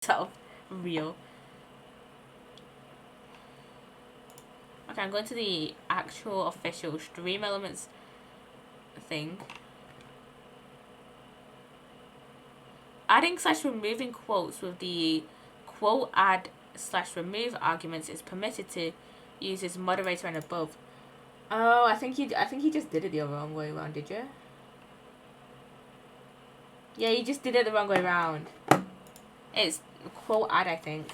So real. Okay, I'm going to the actual official stream elements thing. Adding / removing quotes with the quote add / remove arguments is permitted to users moderator and above. Oh, I think you just did it the wrong way around, did you? Yeah, you just did it the wrong way around. It's quote add, I think,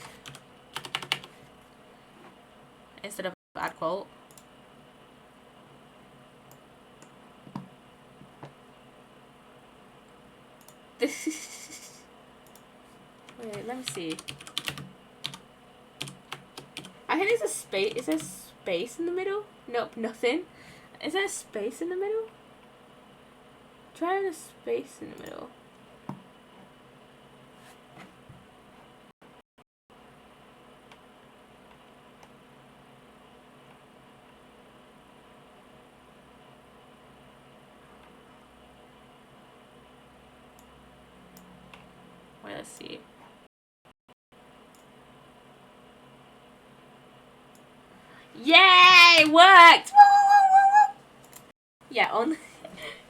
instead of add quote. Wait, let me see. I think there's a space. Is there space in the middle? Nope, nothing. Is there a space in the middle? Try a space in the middle. Wait, let's see. Yay! Worked! Yeah, only.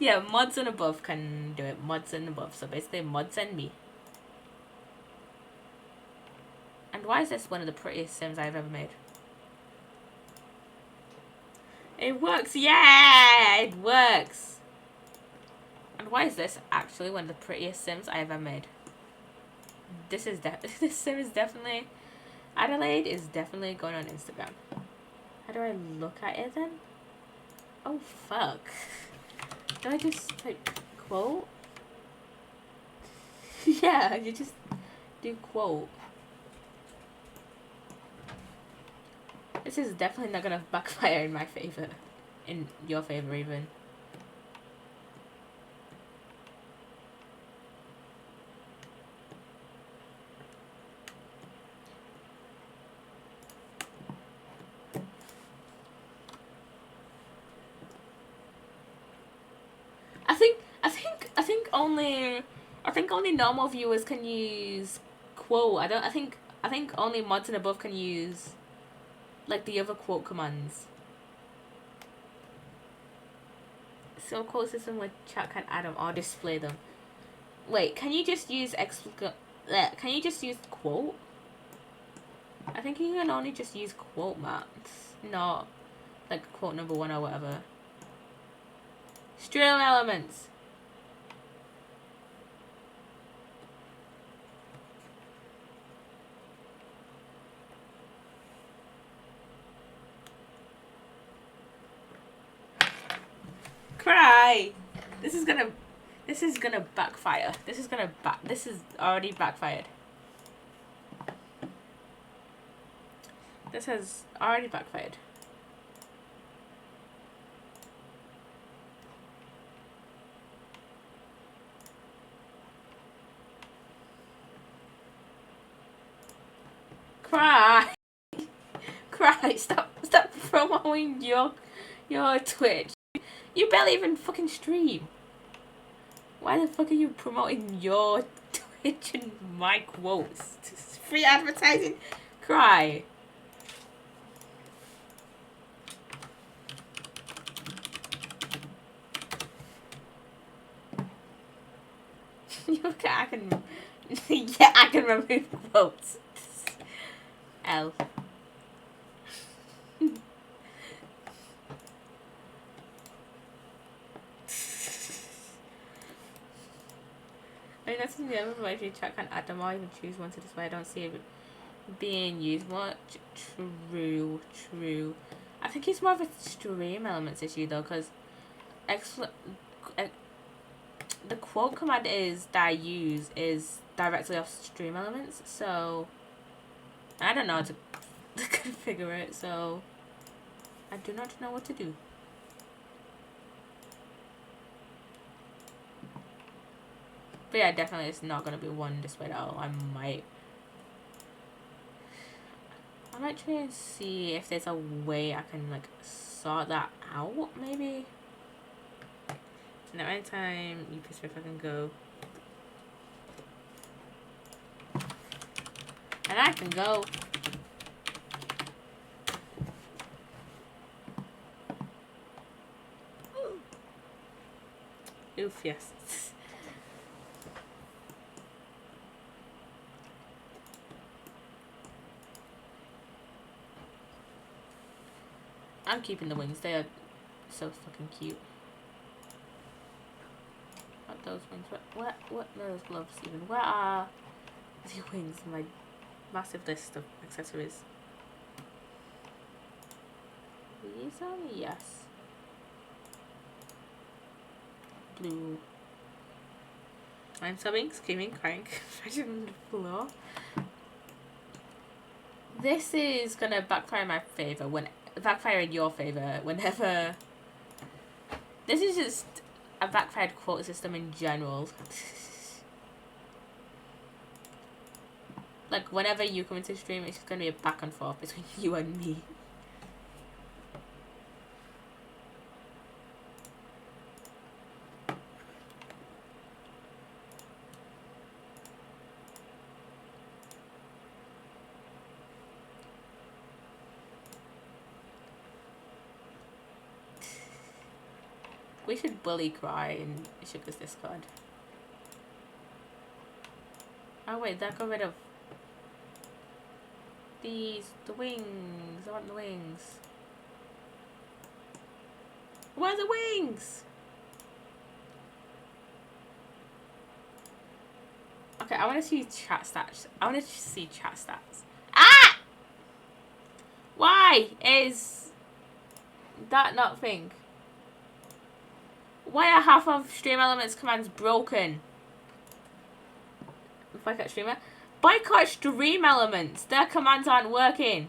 Yeah, mods and above can do it. Mods and above. So basically, mods and me. And why is this one of the prettiest Sims I've ever made? It works! Yeah! It works! And why is this actually one of the prettiest Sims I've ever made? This Sim is definitely... Adelaide is definitely going on Instagram. How do I look at it then? Oh, fuck. Do I just type quote? Yeah, you just do quote. This is definitely not gonna backfire in my favor. In your favor, even. I think only normal viewers can use quote. I think only mods and above can use like the other quote commands. So quote system where chat can add them or display them. Wait, can you just use can you just use quote? I think you can only just use quote marks, not like quote number 1 or whatever. Stream elements. Cry. This is gonna backfire. This is already backfired. This has already backfired. Cry! Cry! Stop promoting your Twitch. You barely even fucking stream. Why the fuck are you promoting your Twitch and my quotes? Free advertising? Cry. I can yeah, I can remove quotes. L. I mean, that's the other way to chat can add them or even choose one to display. I don't see it being used much. True. I think it's more of a stream elements issue though, because the quote command that I use is directly off stream elements, so I don't know how to configure it, so I do not know what to do. But yeah, definitely it's not going to be one displayed out. I might try and see if there's a way I can like sort that out, maybe. Now anytime you piss if I can go. And I can go. Oof, yes. I'm keeping the wings. They are so fucking cute. What those wings? What are those gloves even? Where are the wings in my massive list of accessories? These are yes. Blue. I'm sobbing, screaming, crying, crashing on the floor. This is gonna backfire in my favor backfire in your favor whenever. This is just a backfired quota system in general. Like whenever you come into stream, it's just gonna be a back and forth between you and me. We should bully Cry in Sugar's Discord. Oh wait, that got rid of the wings. I want the wings. Where are the wings? Okay, I want to see chat stats. Ah! Why is that not thing? Why are half of Stream Elements commands broken? Boycott Streamer. Boycott Stream Elements. Their commands aren't working.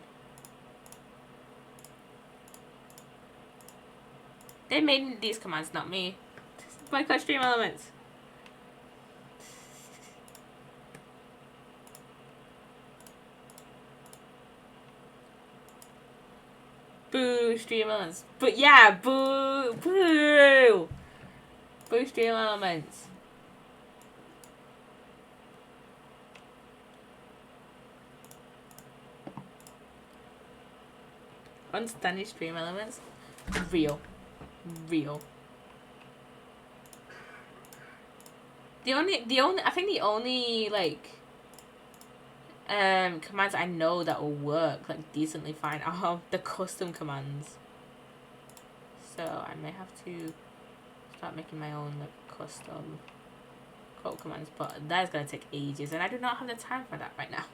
They made these commands, not me. Boycott Stream Elements. Boo, Stream Elements. But yeah, boo, boo. Boo, Stream Elements. Unstanny Stream Elements. Real. I think the only like commands I know that will work like decently fine are the custom commands. So I may have to start making my own like custom quote commands, but that is gonna take ages and I do not have the time for that right now.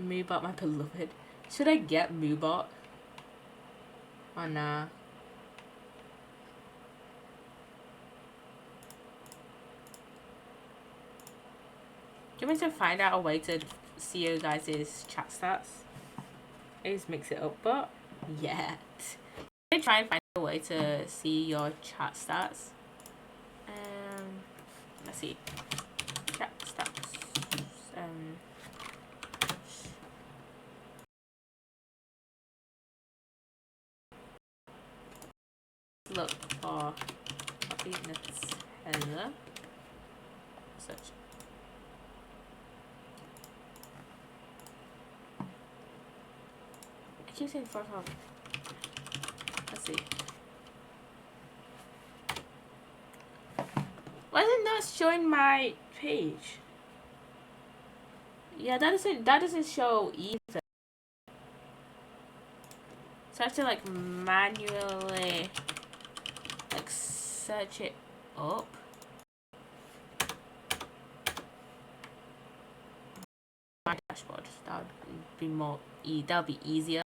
Moobot, my beloved. Should I get Moobot? Oh nah. Do you want me to find out a way to see you guys' chat stats. I just mix it up, but yeah. I'm gonna try and find a way to see your chat stats. Let's see. Chat stats. Look for coffee Nutella. Search. I keep saying fuck off. Let's see. Why is it not showing my page? Yeah, that doesn't show either. So I have to like manually like search it up. My dashboard. That would be more that would be easier.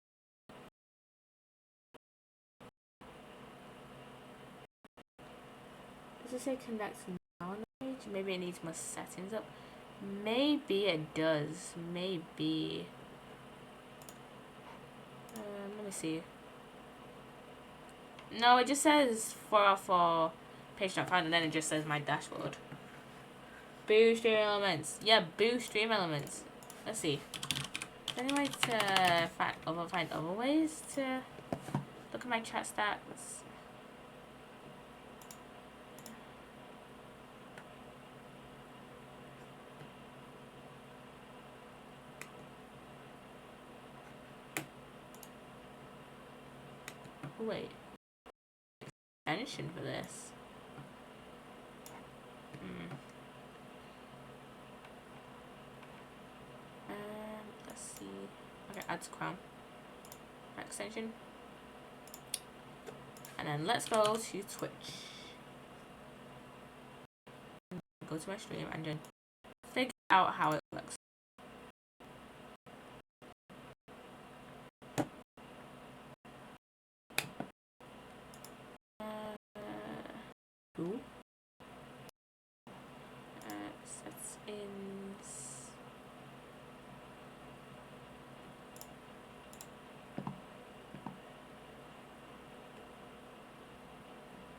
Does it say connect now on the page? Maybe it needs more settings up. Maybe it does. Maybe. Let me see. No, it just says 404 page.find and then it just says my dashboard. Boost stream elements. Yeah, boost stream elements. Let's see. Is there any way to find other ways to look at my chat stats? Wait. Extension for this. Let's see. Okay, add to Chrome. Extension. And then let's go to Twitch. Go to my stream and then figure out how it works. Settings.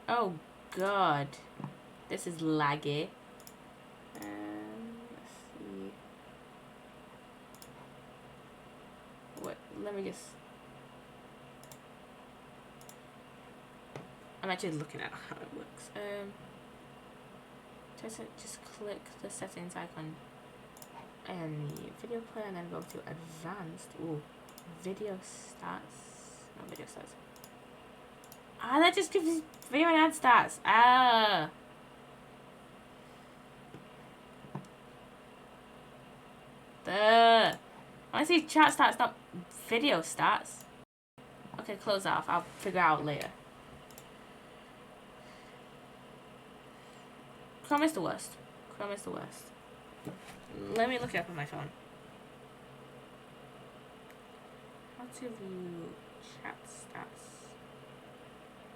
Oh god, this is laggy. Let's see. What? Let me just. I'm actually looking at how it works. Just click the settings icon and the video player, and then go to advanced. Ooh, video stats. No, video stats. Ah, that just gives video and ad stats. Ah. I want to see chat stats, not video stats. Okay, close off. I'll figure out later. Chrome is the worst. Chrome is the worst. Let me look it up on my phone. How to view chat stats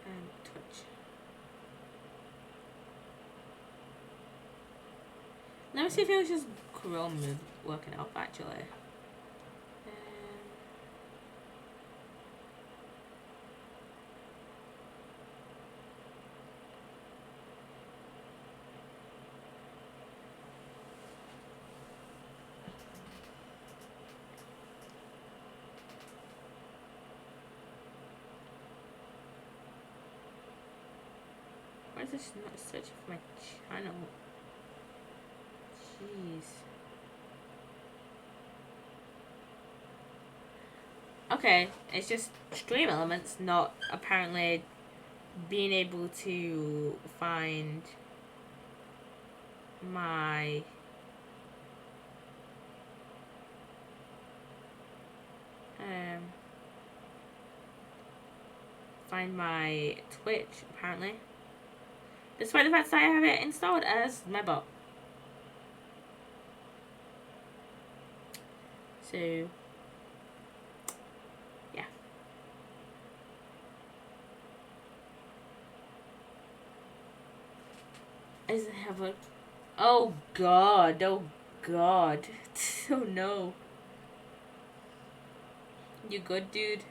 and Twitch. Let me see if it was just Chrome working out actually. Why is this not searching for my channel? Jeez. Okay, it's just stream elements, not apparently being able to find my Twitch apparently. Despite the fact that I have it installed as my bot. So, yeah. Does it have a... Oh god, oh god. Oh no. You good, dude?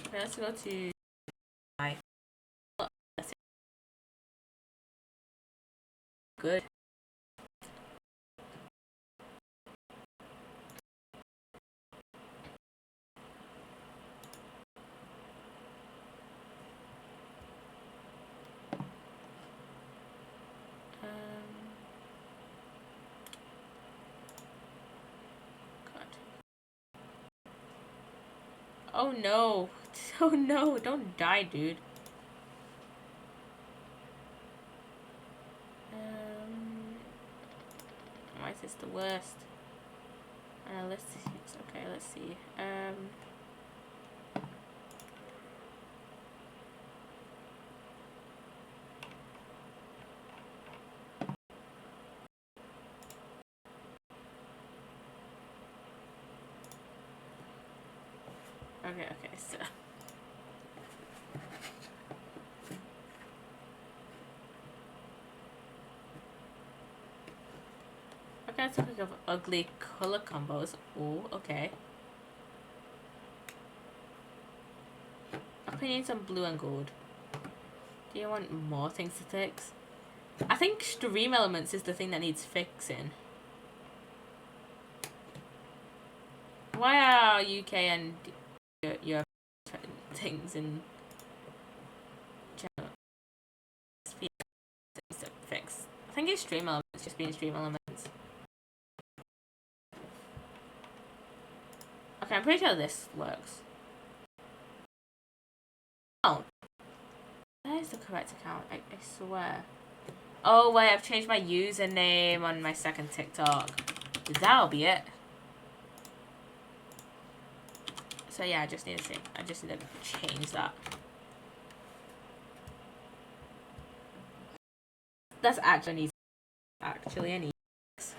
Okay, let's go to my good. God. Oh no. Oh no, don't die, dude. Why is this the worst? Let's see. Okay, let's see. Okay, so okay, let's think of ugly color combos. Oh, okay. I need some blue and gold. Do you want more things to fix? I think stream elements is the thing that needs fixing. Why are UK and your things in general to fix? I think it's stream elements, just being stream elements. Okay, I'm pretty sure this works. Oh. That is the correct account, I swear. Oh wait, I've changed my username on my second TikTok. That'll be it. So yeah, I just need to change that. That's actually an easy fix.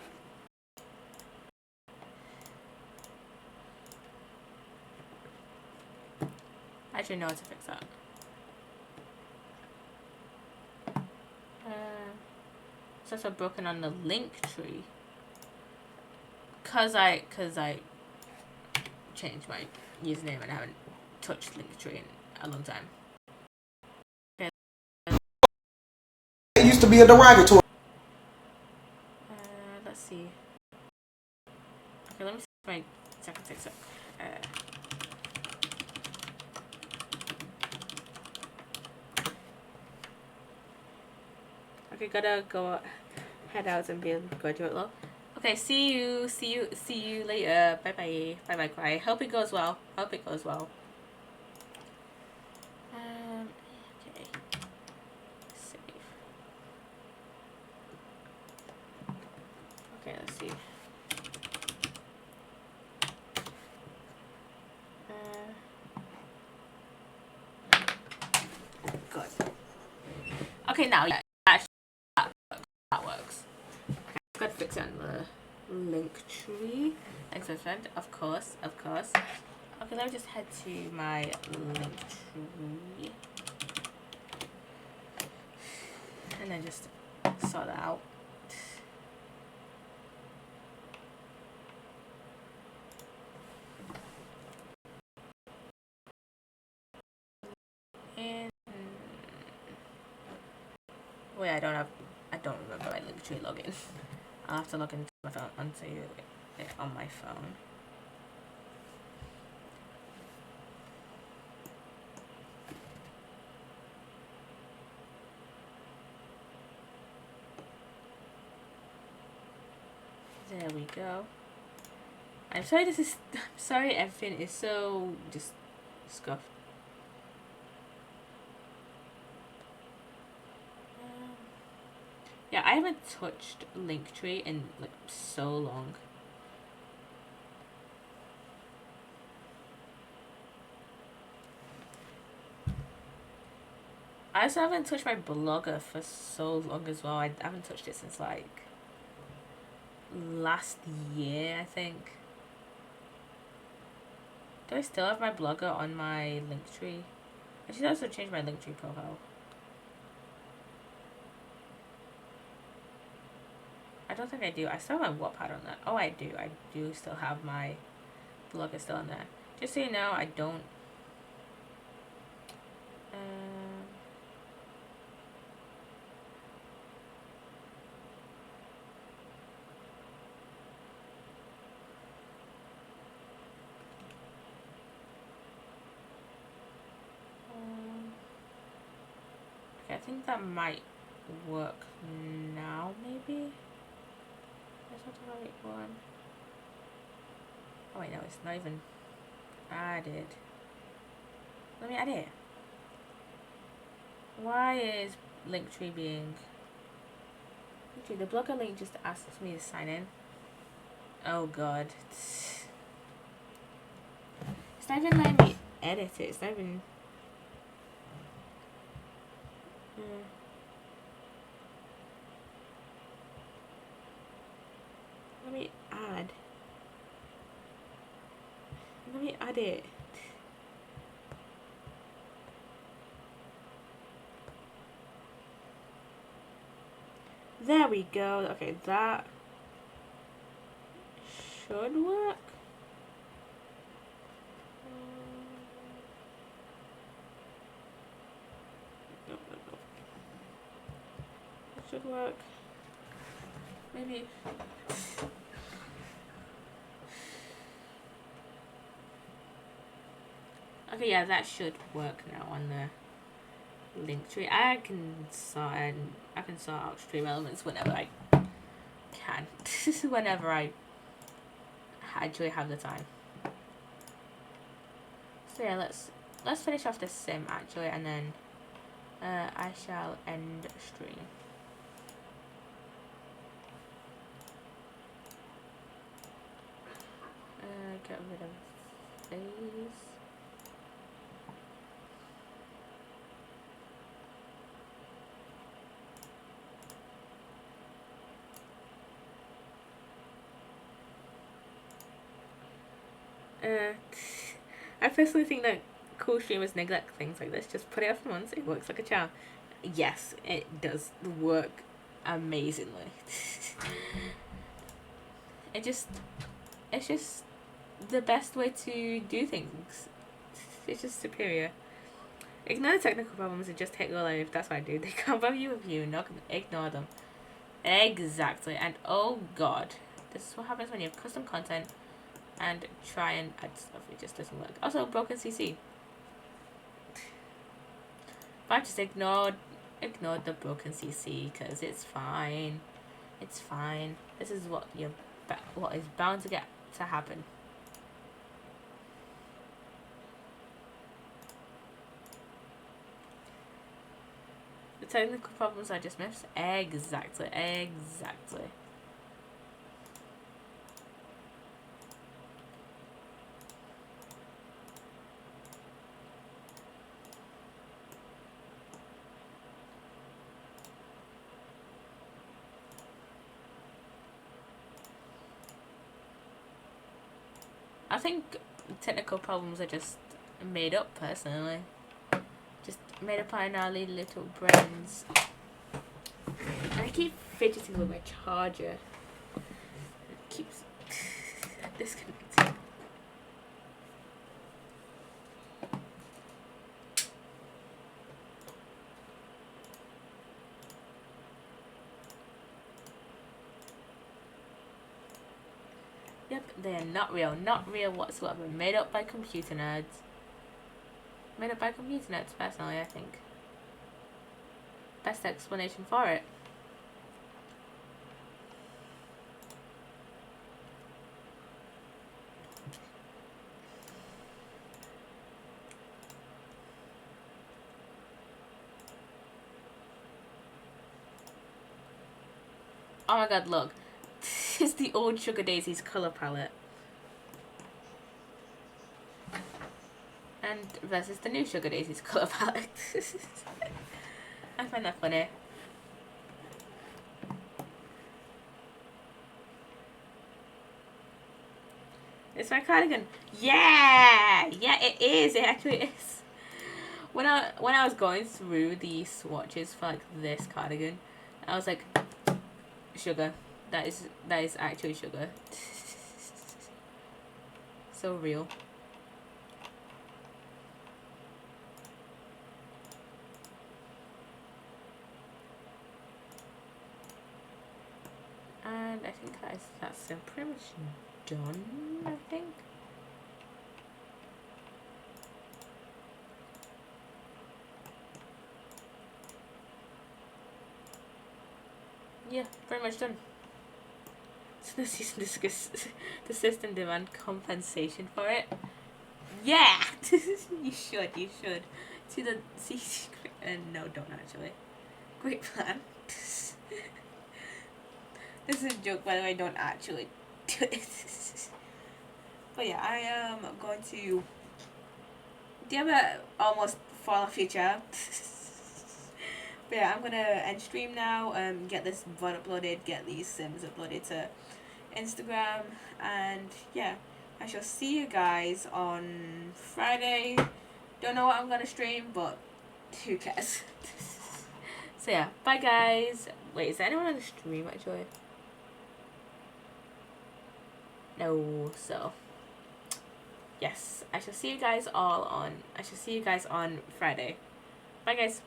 I actually know how to fix that. It's also broken on the link tree. Cause I changed my username and I haven't touched Linktree in a long time. Okay. It used to be a derogatory. Let's see. Okay, let me see my second TikTok. Okay, gotta go head out and be a graduate law. Okay, see you later. Bye bye, cry. Hope it goes well. Okay. Save. Okay, let's see. Good. Okay, now yeah, that works. Okay, gotta fix it on the link tree. Thanks, my friend. Of course. Okay, let me just head to my link tree. And then just sort that out. And wait, I don't remember my link tree login. I'll have to log into my phone onto it on my phone. There we go. I'm sorry everything is so just scuffed. Yeah, I haven't touched Linktree in like so long. I also haven't touched my blogger for so long as well. I haven't touched it since like last year, I think. Do I still have my blogger on my Linktree? I should also change my Linktree profile. I don't think I do. I still have my Wattpad on that. Oh, I do. I do still have my blogger still on there. Just so you know, I don't. Okay, I think that might work now, maybe? That's not the right one. Oh wait, no, it's not even added. Let me add it. Why is Linktree being... Linktree, the blogger link just asks me to sign in. Oh god. It's not even letting me edit it. It's not even... Let me add. Let me add it. There we go. Okay, that should work. No. It should work. Maybe. Okay, yeah, that should work now on the Linktree. I can sort out stream elements whenever I can. Whenever I actually have the time. So yeah, let's finish off this sim actually, and then I shall end stream. Get rid of these. I personally think that cool streamers neglect things like this. Just put it off once, it works like a charm. Yes, it does work amazingly. It's just the best way to do things. It's just superior. Ignore the technical problems and just hit go live. That's what I do. They can't bother you with you. Not ignore them. Exactly. And oh god, this is what happens when you have custom content and try and add stuff. It just doesn't work. Also, broken CC. But I just ignored the broken CC because it's fine. It's fine. This is what is bound to happen. The technical problems I just missed. Exactly. I think technical problems are just made up, personally. Just made up on our little brains. And I keep fidgeting with my charger. It keeps disconnecting. Yep, they are not real. Not real whatsoever. Made up by computer nerds. Made up by computer nerds, personally, I think. Best explanation for it. Oh my god, look. This is the old Sugar Daisies colour palette. And versus the new Sugar Daisies colour palette. I find that funny. It's my cardigan. Yeah! Yeah, it is. It actually is. When I was going through the swatches for like this cardigan, I was like, sugar. That is actually sugar. So real. And I think that's pretty much done, I think. Yeah, pretty much done. So the season discuss the system demand compensation for it. Yeah! you should. See, no, don't actually. Great plan. This is a joke, by the way, don't actually do it. But yeah, I am going to. Do you have a almost fall off your chair? But yeah, I'm gonna end stream now. Get this VOD uploaded, get these sims uploaded to Instagram, and yeah, I shall see you guys on Friday. Don't know what I'm gonna stream, but who cares? So yeah, bye guys. Wait, is there anyone on the stream actually? No, so yes, I shall see you guys on Friday. Bye guys.